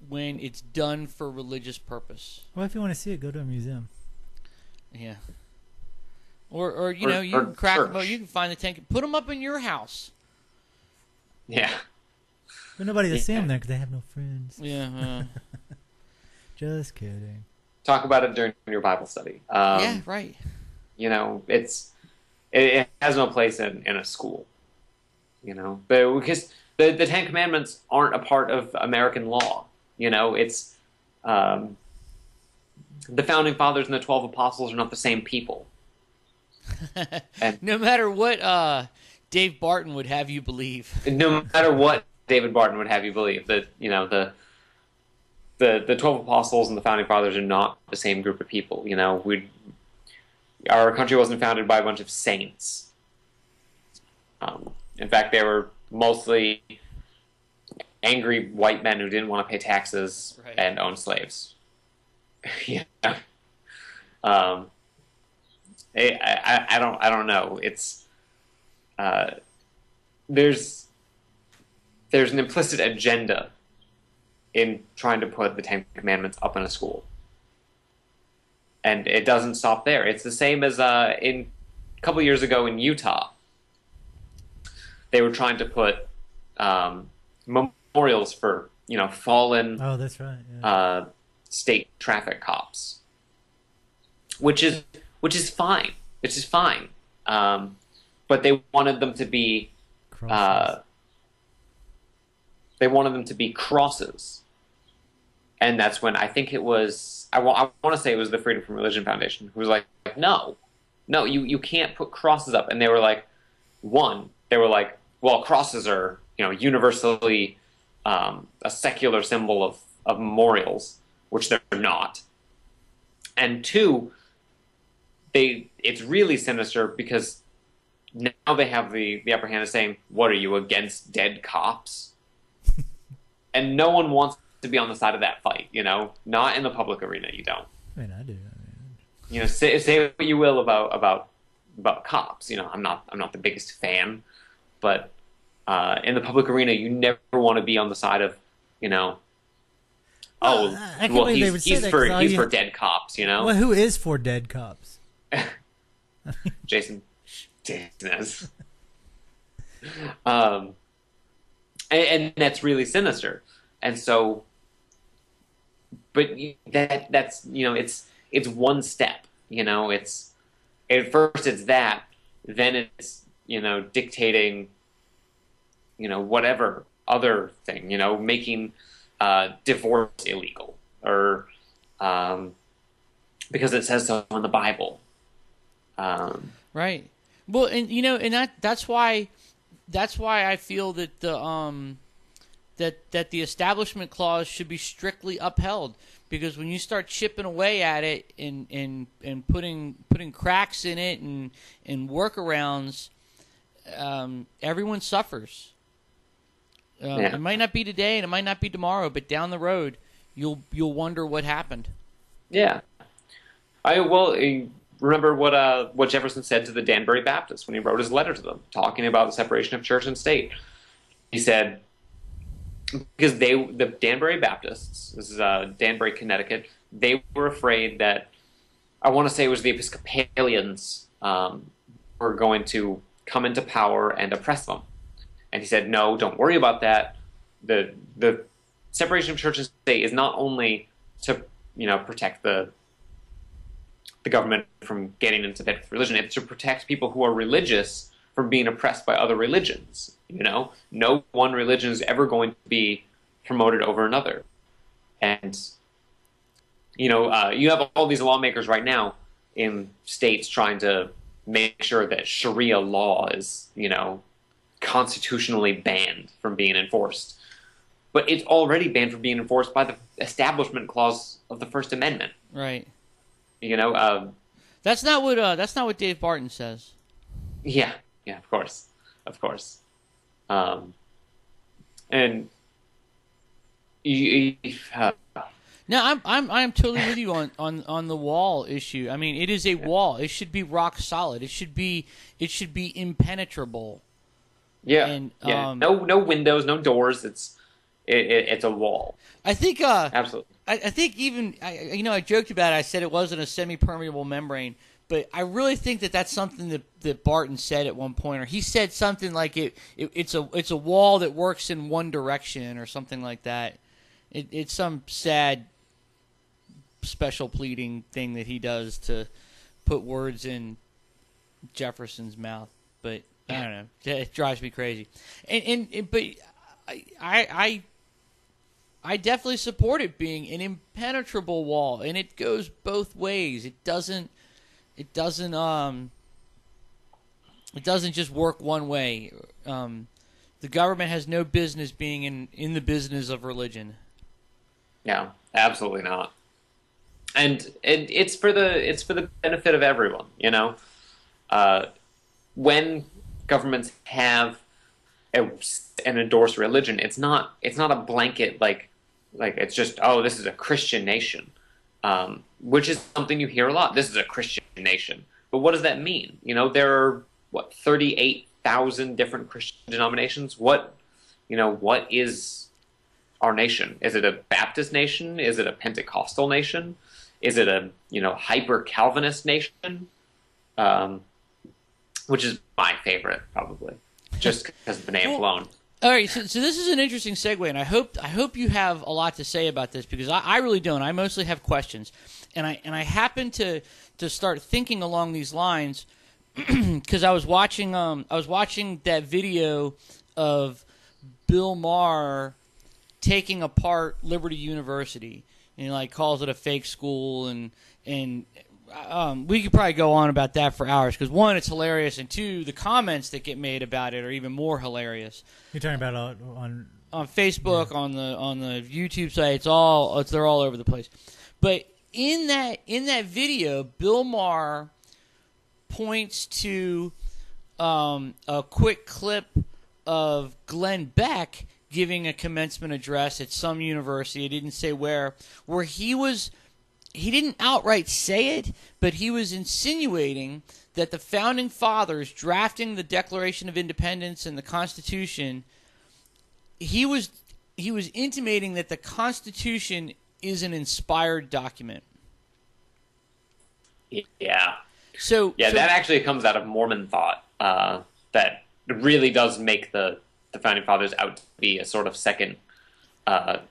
[SPEAKER 1] when it's done for religious purpose.
[SPEAKER 5] Well, if you want to see it, go to a museum.
[SPEAKER 1] Yeah. Or you can crack them up, you can find the 10, put them up in your house.
[SPEAKER 4] Yeah.
[SPEAKER 5] But nobody will see them there because they have no friends.
[SPEAKER 1] Yeah.
[SPEAKER 5] Just kidding.
[SPEAKER 4] Talk about it during your Bible study.
[SPEAKER 1] Yeah, right.
[SPEAKER 4] It has no place in a school, but because the 10 Commandments aren't a part of American law. It's the Founding Fathers and the 12 Apostles are not the same people. And
[SPEAKER 1] no matter what Dave Barton would have you believe.
[SPEAKER 4] No matter what David Barton would have you believe, that the 12 Apostles and the Founding Fathers are not the same group of people. Our country wasn't founded by a bunch of saints. In fact, they were mostly angry white men who didn't want to pay taxes and own slaves. Yeah. I don't know. It's there's an implicit agenda in trying to put the 10 Commandments up in a school. And it doesn't stop there. It's the same as in a couple years ago in Utah. They were trying to put memorials for fallen
[SPEAKER 5] oh, that's right. Yeah.
[SPEAKER 4] State traffic cops, which is fine. Which is fine. But they wanted them to be crosses. And that's when I think it was, I want to say it was the Freedom from Religion Foundation, who was like, no, you can't put crosses up. And they were like, well, crosses are, universally a secular symbol of memorials, which they're not. And 2, it's really sinister because now they have the upper hand of saying, what are you, against dead cops? And no one wants to be on the side of that fight, not in the public arena. You don't.
[SPEAKER 5] I mean, I do.
[SPEAKER 4] Say what you will about cops. I'm not the biggest fan, but in the public arena, you never want to be on the side of, he's for dead cops.
[SPEAKER 5] Well, who is for dead cops?
[SPEAKER 4] Jason is. And that's really sinister. And so, but that's it's one step. It's at first it's that, then it's dictating whatever other thing, making divorce illegal or because it says so in the Bible.
[SPEAKER 1] Right. Well, and that's why I feel that that the Establishment Clause should be strictly upheld, because when you start chipping away at it and putting cracks in it and workarounds, everyone suffers. It might not be today and it might not be tomorrow, but down the road you'll wonder what happened.
[SPEAKER 4] Yeah. Remember what Jefferson said to the Danbury Baptists when he wrote his letter to them, talking about the separation of church and state. He said, because the Danbury Baptists, this is Danbury, Connecticut, they were afraid that, I want to say it was the Episcopalians were going to come into power and oppress them. And he said, no, don't worry about that. The separation of church and state is not only to protect the the government from getting into bed with religion. It's to protect people who are religious from being oppressed by other religions. You know, no one religion is ever going to be promoted over another. And, you know, you have all these lawmakers right now in states trying to make sure that Sharia law is, you know, constitutionally banned from being enforced. But it's already banned from being enforced by the Establishment Clause of the First Amendment.
[SPEAKER 1] Right.
[SPEAKER 4] You know,
[SPEAKER 1] that's not what Dave Barton says.
[SPEAKER 4] Yeah, of course. And
[SPEAKER 1] no, I'm totally with you on the wall issue. I mean, it is a wall. It should be rock solid. It should be impenetrable.
[SPEAKER 4] Yeah.
[SPEAKER 1] And,
[SPEAKER 4] no windows, no doors. It's a wall.
[SPEAKER 1] I think
[SPEAKER 4] absolutely.
[SPEAKER 1] I think even I joked about it. I said it wasn't a semi-permeable membrane, but I really think that's something that Barton said at one point, or he said something like it's a wall that works in one direction or something like that. It's some sad special pleading thing that he does to put words in Jefferson's mouth, but I don't know. It drives me crazy. But I definitely support it being an impenetrable wall, and it goes both ways. It doesn't just work one way. The government has no business being in the business of religion.
[SPEAKER 4] Yeah, absolutely not. And it's for the benefit of everyone, you know. When governments have an endorsed religion, it's not a blanket like it's just, oh, this is a Christian nation, which is something you hear a lot. This is a Christian nation, but what does that mean? You know, there are 38,000 different Christian denominations. What is our nation? Is it a Baptist nation? Is it a Pentecostal nation? Is it a hyper Calvinist nation? Which is my favorite, probably, just because of the name alone.
[SPEAKER 1] All right, so this is an interesting segue, and I hope you have a lot to say about this, because I really don't. I mostly have questions, and I happen to start thinking along these lines because I was watching that video of Bill Maher taking apart Liberty University, and he calls it a fake school, and we could probably go on about that for hours, because one, it's hilarious, and two, the comments that get made about it are even more hilarious.
[SPEAKER 5] You're talking about on
[SPEAKER 1] Facebook, on the YouTube site. They're all over the place. But in that video, Bill Maher points to a quick clip of Glenn Beck giving a commencement address at some university. I didn't say where he didn't outright say it, but he was insinuating that the Founding Fathers drafting the Declaration of Independence and the Constitution, he was intimating that the Constitution is an inspired document.
[SPEAKER 4] Yeah.
[SPEAKER 1] So
[SPEAKER 4] that actually comes out of Mormon thought, that really does make the Founding Fathers out to be a sort of second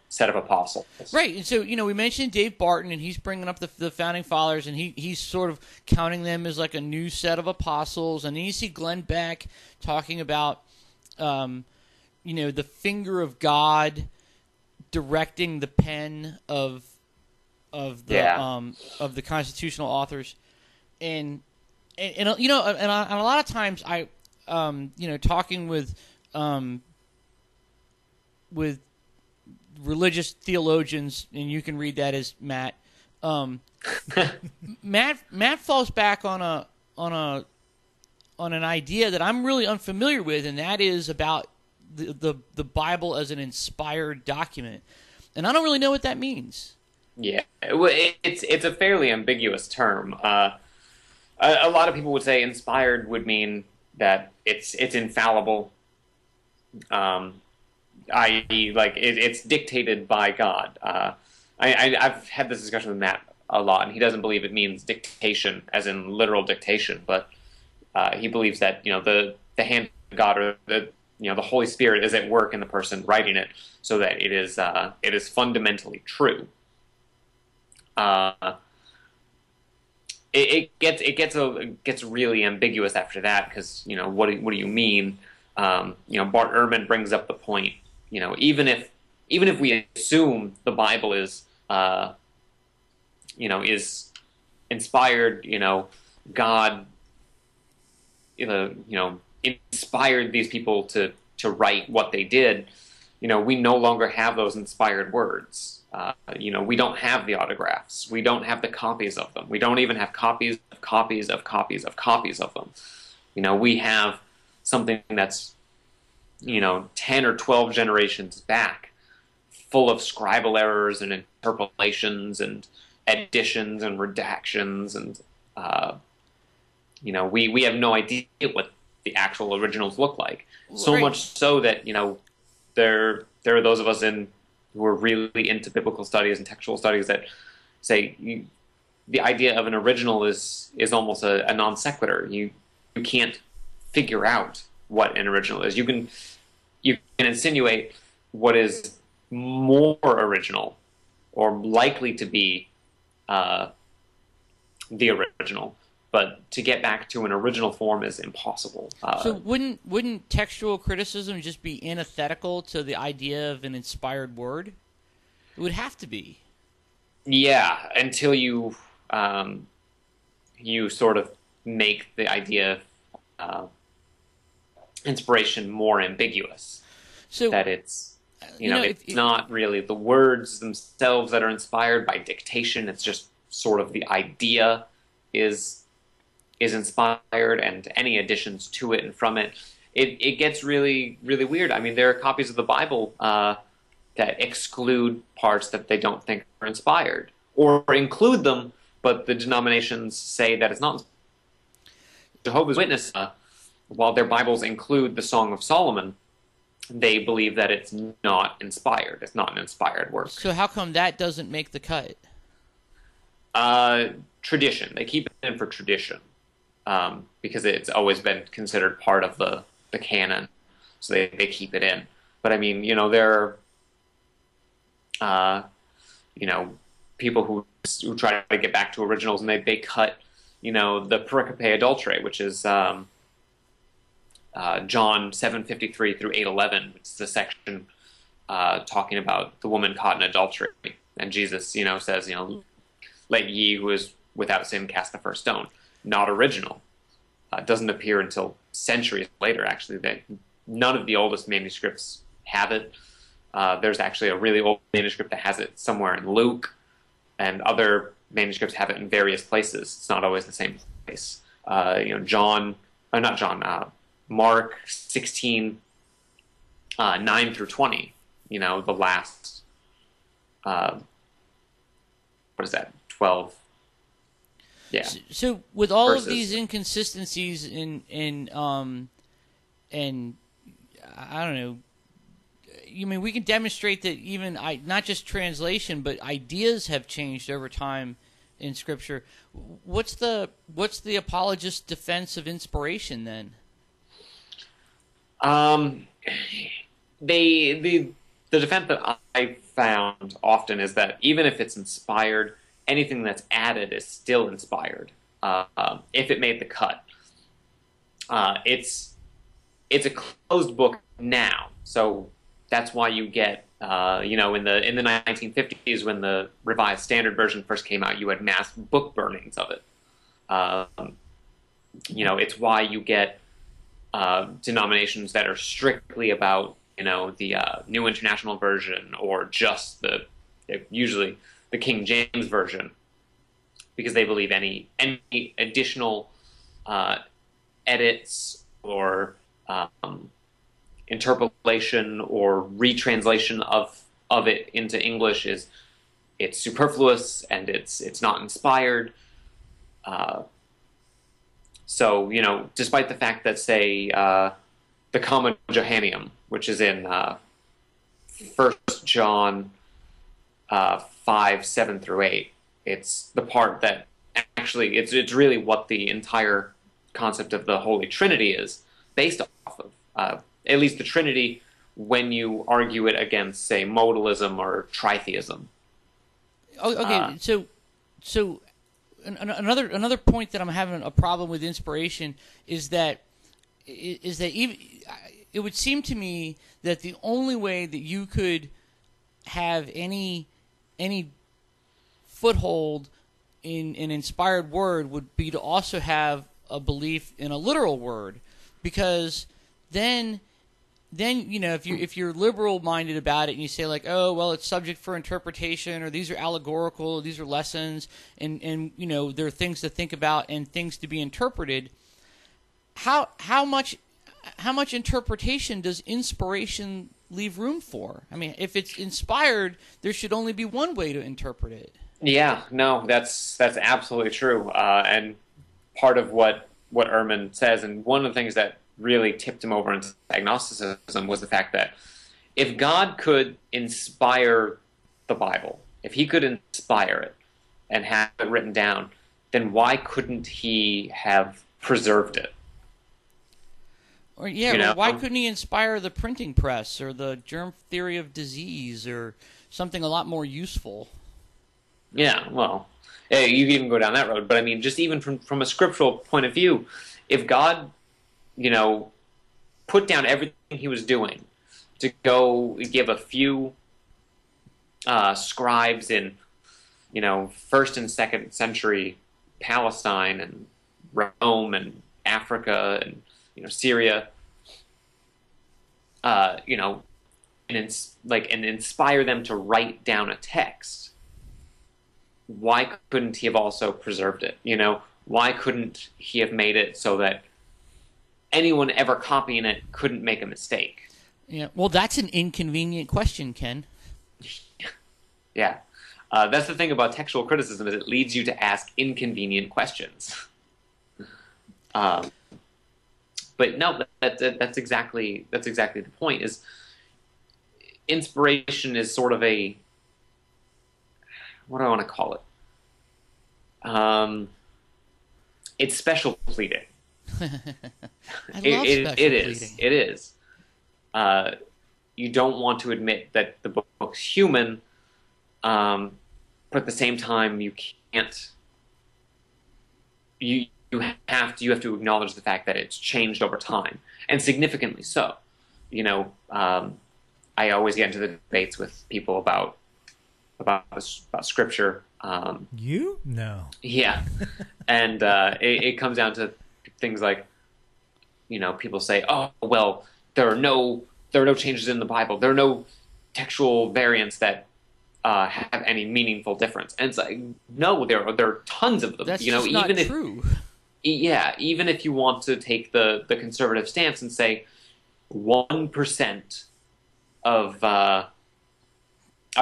[SPEAKER 4] set of apostles.
[SPEAKER 1] Right, and so, we mentioned Dave Barton, and he's bringing up the Founding Fathers, and he's sort of counting them as like a new set of apostles, and then you see Glenn Beck talking about, the finger of God directing the pen of the constitutional authors, and a lot of times I, talking with religious theologians, and you can read that as Matt. Matt falls back on an idea that I'm really unfamiliar with, and that is about the Bible as an inspired document, and I don't really know what that means.
[SPEAKER 4] Yeah, it's a fairly ambiguous term. A lot of people would say inspired would mean that it's infallible. I.e., it's dictated by God. I've had this discussion with Matt a lot, and he doesn't believe it means dictation, as in literal dictation, but he believes that the hand of God, or the Holy Spirit, is at work in the person writing it, so that it is fundamentally true. it gets really ambiguous after that, because what do you mean? Bart Ehrman brings up the point. Even if we assume the Bible is is inspired, God inspired these people to write what they did. We no longer have those inspired words. We don't have the autographs. We don't have the copies of them. We don't even have copies of copies of copies of copies of them. We have something that's 10 or 12 generations back, full of scribal errors and interpolations and additions and redactions, and we have no idea what the actual originals look like. So
[SPEAKER 1] Right.
[SPEAKER 4] much so that there are those of us who are really into biblical studies and textual studies that say the idea of an original is almost a non sequitur. You can't figure out what an original is. You can insinuate what is more original or likely to be the original, but to get back to an original form is impossible.
[SPEAKER 1] So wouldn't textual criticism just be antithetical to the idea of an inspired word? It would have to be.
[SPEAKER 4] Yeah, until you sort of make the idea of inspiration more ambiguous.
[SPEAKER 1] So
[SPEAKER 4] That it's
[SPEAKER 1] it's
[SPEAKER 4] not really the words themselves that are inspired by dictation. It's just sort of the idea is inspired, and any additions to it and from it. It gets really, really weird. I mean, there are copies of the Bible that exclude parts that they don't think are inspired, or include them, but the denominations say that it's not. Jehovah's Witnesses, while their Bibles include the Song of Solomon, they believe that it's not inspired. It's not an inspired work.
[SPEAKER 1] So how come that doesn't make the cut?
[SPEAKER 4] Tradition. They keep it in for tradition, because it's always been considered part of the canon, so they keep it in. But I mean, there are people who try to get back to originals, and they cut the pericope adulterae, which is John 7:53 through 8:11. It's the section talking about the woman caught in adultery, and Jesus says, let ye who is without sin cast the first stone. Not original. Doesn't appear until centuries later, actually. None of the oldest manuscripts have it. There's actually a really old manuscript that has it somewhere in Luke, and other manuscripts have it in various places. It's not always the same place. Mark 16, 9 through 20, the last, what is that, 12? Yeah.
[SPEAKER 1] So with all
[SPEAKER 4] Versus.
[SPEAKER 1] of these inconsistencies and I don't know, we can demonstrate that even not just translation, but ideas have changed over time in Scripture. What's the apologist's defense of inspiration then?
[SPEAKER 4] The defense that I found often is that even if it's inspired, anything that's added is still inspired. If it made the cut, it's a closed book now. So that's why you get, in the 1950s, when the Revised Standard Version first came out, you had mass book burnings of it. It's why you get denominations that are strictly about, the New International Version, or just usually the King James Version, because they believe any additional edits or interpolation or retranslation of it into English it's superfluous, and it's not inspired. So, despite the fact that, say, the Comma Johanneum, which is in 1 John 5, 7 through 8, it's the part that actually, it's really what the entire concept of the Holy Trinity is based off of. At least the Trinity, when you argue it against, say, modalism or tritheism.
[SPEAKER 1] Okay, so another point that I'm having a problem with inspiration is that even it would seem to me that the only way that you could have any foothold in an inspired word would be to also have a belief in a literal word, because then if you're liberal minded about it and you say like, oh well, it's subject for interpretation, or these are allegorical, these are lessons, and there are things to think about and things to be interpreted. How much interpretation does inspiration leave room for? I mean, if it's inspired, there should only be one way to interpret it.
[SPEAKER 4] Yeah, no, that's absolutely true. And part of what Ehrman says, and one of the things that really tipped him over into agnosticism, was the fact that if God could inspire the Bible, if he could inspire it and have it written down, then why couldn't he have preserved it?
[SPEAKER 1] Or well, why couldn't he inspire the printing press or the germ theory of disease or something a lot more useful?
[SPEAKER 4] Yeah, well, you can even go down that road. But I mean, just even from a scriptural point of view, if God, put down everything he was doing to go give a few scribes in, 1st and 2nd century Palestine and Rome and Africa and Syria, and inspire them to write down a text, why couldn't he have also preserved it? Why couldn't he have made it so that anyone ever copying it couldn't make a mistake?
[SPEAKER 1] Yeah, well, that's an inconvenient question, Ken.
[SPEAKER 4] Yeah. That's the thing about textual criticism, is it leads you to ask inconvenient questions. But no, that's exactly the point. Is inspiration is sort of a, what do I want to call it? It's special pleading.
[SPEAKER 1] I love special pleading.
[SPEAKER 4] It is. You don't want to admit that the book's human, but at the same time you can't. You have to acknowledge the fact that it's changed over time, and significantly so. I always get into the debates with people about scripture.
[SPEAKER 5] No.
[SPEAKER 4] Yeah, and it comes down to things like, people say, "Oh, well, there are no changes in the Bible. There are no textual variants that have any meaningful difference." And it's like, no, there are tons of them.
[SPEAKER 1] That's just not true.
[SPEAKER 4] Yeah, even if you want to take the conservative stance and say 1% of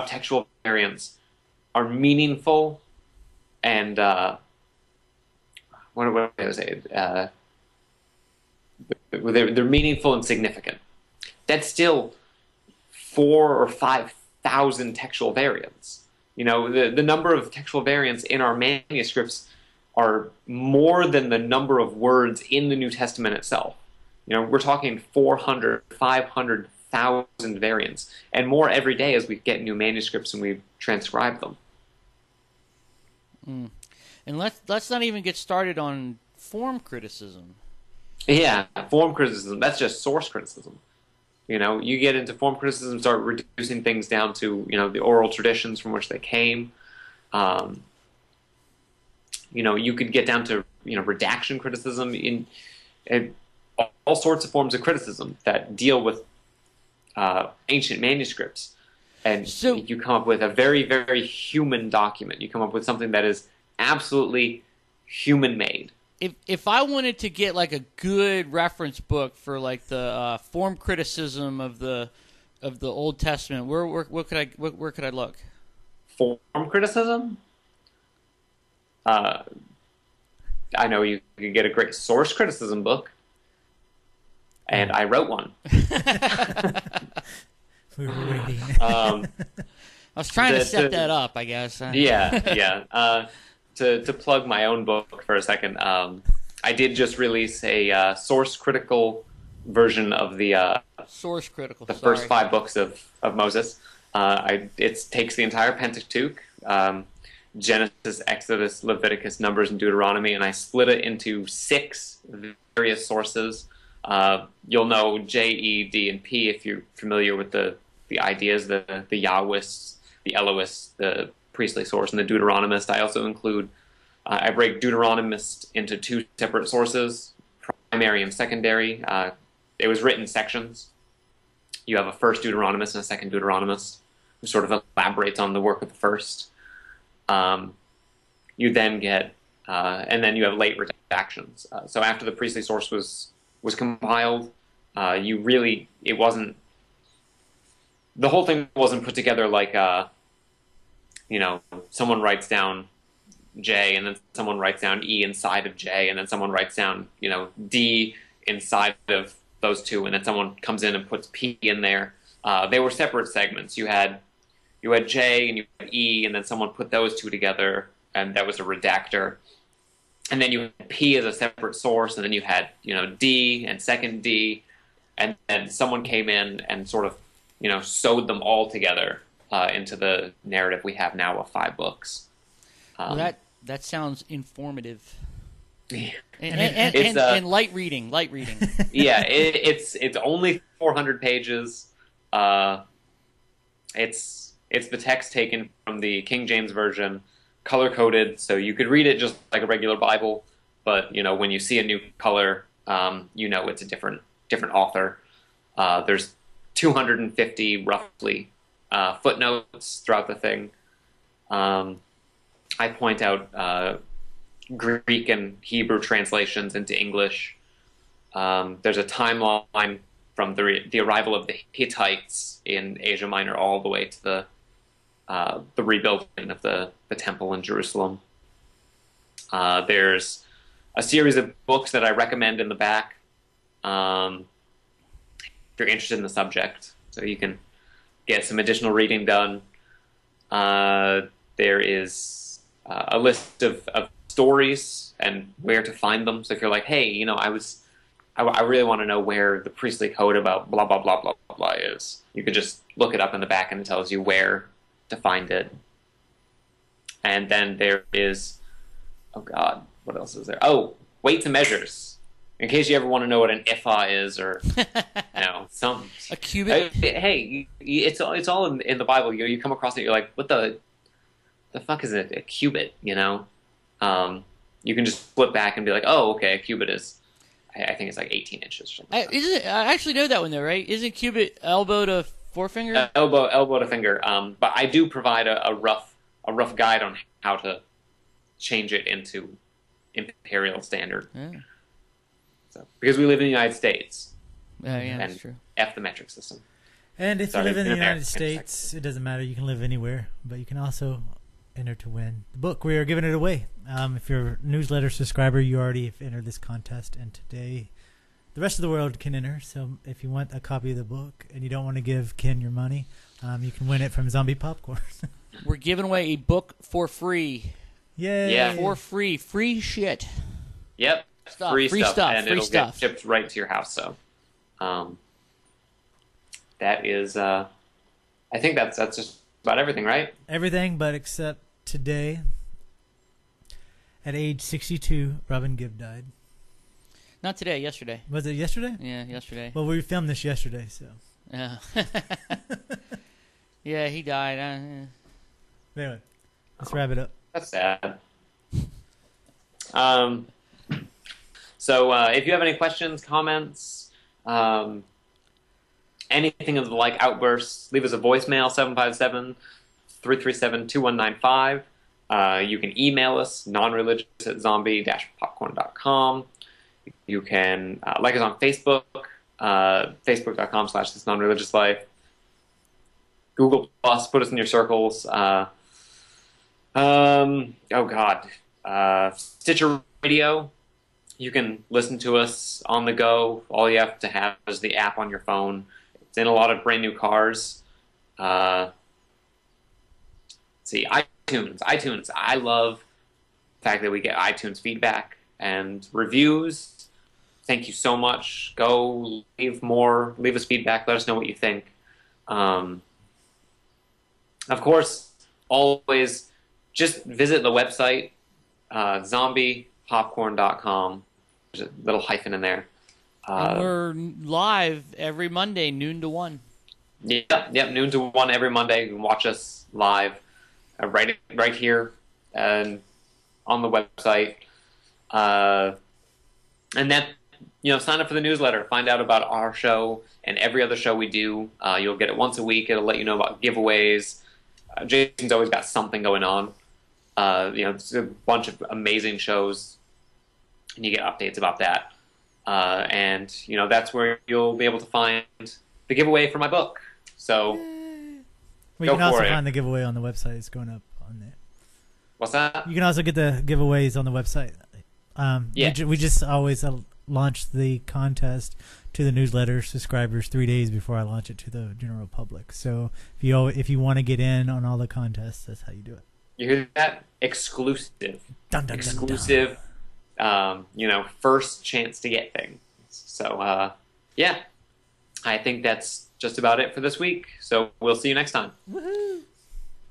[SPEAKER 4] textual variants are meaningful and what do I say? They're meaningful and significant. That's still 4,000 or 5,000 textual variants. The number of textual variants in our manuscripts are more than the number of words in the New Testament itself. We're talking 400, 500,000 variants, and more every day as we get new manuscripts and we transcribe them.
[SPEAKER 1] And let's not even get started on form criticism.
[SPEAKER 4] Yeah, form criticism, that's just source criticism. You get into form criticism, start reducing things down to, the oral traditions from which they came. You could get down to, redaction criticism, in all sorts of forms of criticism that deal with ancient manuscripts. And so you come up with a very, very human document. You come up with something that is absolutely human-made.
[SPEAKER 1] If I wanted to get like a good reference book for like the form criticism of the Old Testament, where could I look?
[SPEAKER 4] Form criticism? I know you could get a great source criticism book, and I wrote one.
[SPEAKER 5] We were waiting.
[SPEAKER 1] I was trying to set that up, I guess.
[SPEAKER 4] Yeah. To plug my own book for a second, I did just release a source critical version of the first 5 books of Moses. It takes the entire Pentateuch, Genesis, Exodus, Leviticus, Numbers, and Deuteronomy, and I split it into 6 various sources. You'll know J, E, D, and P if you're familiar with the ideas, the Yahwists, the Elohists, the priestly source, and the Deuteronomist. I also include, I break Deuteronomist into 2 separate sources, primary and secondary. It was written in sections. You have a first Deuteronomist and a second Deuteronomist, who sort of elaborates on the work of the first. You then get, and then you have late redactions. So after the priestly source was compiled, it wasn't, the whole thing wasn't put together like, someone writes down J, and then someone writes down E inside of J, and then someone writes down, D inside of those 2, and then someone comes in and puts P in there. They were separate segments. You had J and you had E, and then someone put those 2 together, and that was a redactor. And then you had P as a separate source, and then you had, D and second D, and then someone came in and sort of, sewed them all together into the narrative we have now of 5 books.
[SPEAKER 1] Well, that sounds informative.
[SPEAKER 4] Yeah.
[SPEAKER 1] And light reading.
[SPEAKER 4] Yeah, it's only 400 pages. It's the text taken from the King James Version, color-coded, so you could read it just like a regular Bible, but, when you see a new color, it's a different author. There's 250, roughly, footnotes throughout the thing. I point out Greek and Hebrew translations into English. There's a timeline from the arrival of the Hittites in Asia Minor all the way to the rebuilding of the temple in Jerusalem. There's a series of books that I recommend in the back if you're interested in the subject, so you can get some additional reading done. There is a list of stories and where to find them. So if you're like, hey, I really want to know where the priestly code about blah, blah, blah, blah, blah, blah is, you could just look it up in the back and it tells you where to find it. And then there is, oh God, what else is there? Oh, weights and measures. In case you ever want to know what an ephah is, or
[SPEAKER 1] a cubit.
[SPEAKER 4] Hey, it's all in the Bible. You come across it, you're like, what the fuck is a cubit? You can just flip back and be like, oh, okay, a cubit is, I think it's like 18 inches. Or something.
[SPEAKER 1] I actually know that one though, right? Isn't cubit elbow to forefinger?
[SPEAKER 4] Elbow to finger. But I do provide a rough guide on how to change it into imperial standard.
[SPEAKER 1] Yeah.
[SPEAKER 4] So, because we live in the United States.
[SPEAKER 1] Yeah, that's true.
[SPEAKER 4] F the metric system.
[SPEAKER 5] And if you live in the United States, it doesn't matter. You can live anywhere, but you can also enter to win the book. We are giving it away. If you're a newsletter subscriber, you already have entered this contest, and today the rest of the world can enter. So if you want a copy of the book and you don't want to give Ken your money, you can win it from Zombie Popcorn.
[SPEAKER 1] We're giving away a book for free.
[SPEAKER 5] Yay!
[SPEAKER 4] Yeah.
[SPEAKER 1] For free. Free shit.
[SPEAKER 4] Yep. Free stuff. And
[SPEAKER 1] free
[SPEAKER 4] it'll
[SPEAKER 1] stuff.
[SPEAKER 4] get shipped right to your house. So that is, I think that's just about everything, right?
[SPEAKER 5] Everything, but except today, at age 62, Robin Gibb died.
[SPEAKER 1] Not today, yesterday.
[SPEAKER 5] Was it yesterday?
[SPEAKER 1] Yeah, yesterday.
[SPEAKER 5] Well, we filmed this yesterday, so.
[SPEAKER 1] Yeah. Yeah, he died.
[SPEAKER 5] Anyway, let's wrap it up.
[SPEAKER 4] That's sad. So if you have any questions, comments, anything of the like outbursts, leave us a voicemail, 757-337-2195. You can email us, nonreligious@zombie-popcorn.com. You can like us on Facebook, facebook.com/thisnonreligiouslife. Google Plus, put us in your circles. Stitcher Radio. You can listen to us on the go. All you have to have is the app on your phone. It's in a lot of brand new cars. See, iTunes. I love the fact that we get iTunes feedback and reviews. Thank you so much. Go leave us feedback. Let us know what you think. Of course, always just visit the website, zombiepopcorn.com. There's a little hyphen in there.
[SPEAKER 1] And we're live every Monday, noon to 1.
[SPEAKER 4] Yep, noon to 1 every Monday. You can watch us live right here and on the website. And then, sign up for the newsletter. Find out about our show and every other show we do. You'll get it once a week. It'll let you know about giveaways. Jason's always got something going on. It's a bunch of amazing shows, and you get updates about that. And that's where you'll be able to find the giveaway for my book. So
[SPEAKER 5] you can also find the giveaway on the website. It's going up on there.
[SPEAKER 4] What's that?
[SPEAKER 5] You can also get the giveaways on the website. We just always launch the contest to the newsletter subscribers 3 days before I launch it to the general public. So if you want to get in on all the contests, that's how you do it.
[SPEAKER 4] You hear that? Exclusive.
[SPEAKER 5] Dun, dun,
[SPEAKER 4] Exclusive.
[SPEAKER 5] Dun, dun.
[SPEAKER 4] First chance to get things. So I think that's just about it for this week. So we'll see you next time.
[SPEAKER 1] Woohoo!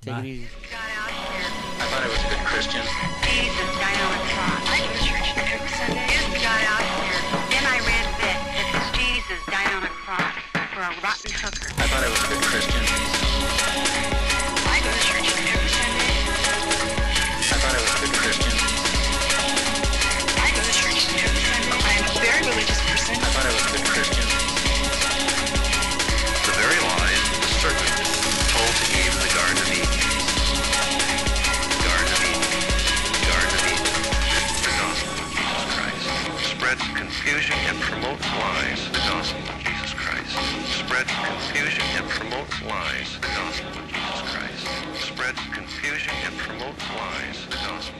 [SPEAKER 1] Take
[SPEAKER 5] Bye.
[SPEAKER 1] it easy.
[SPEAKER 2] Got out here.
[SPEAKER 3] I thought I was a good Christian.
[SPEAKER 2] Jesus died on a cross. I go to church every Sunday. Just got out here. Then I read that this Jesus died on a cross for a rotten hooker.
[SPEAKER 3] I thought I was a good Christian.
[SPEAKER 2] I go to church every Sunday.
[SPEAKER 3] I thought I was a good Christian.
[SPEAKER 2] I go to church every Sunday. I'm a very religious person.
[SPEAKER 3] I thought I was a good Christian. The very lies the serpent told to Eve in the Garden of Eden. Garden of Eden. Garden of Eden. The gospel of Jesus Christ spreads confusion and promotes lies. The gospel of Jesus Christ spreads confusion and promotes lies. The gospel of Jesus Christ spreads confusion and promotes lies. The gospel.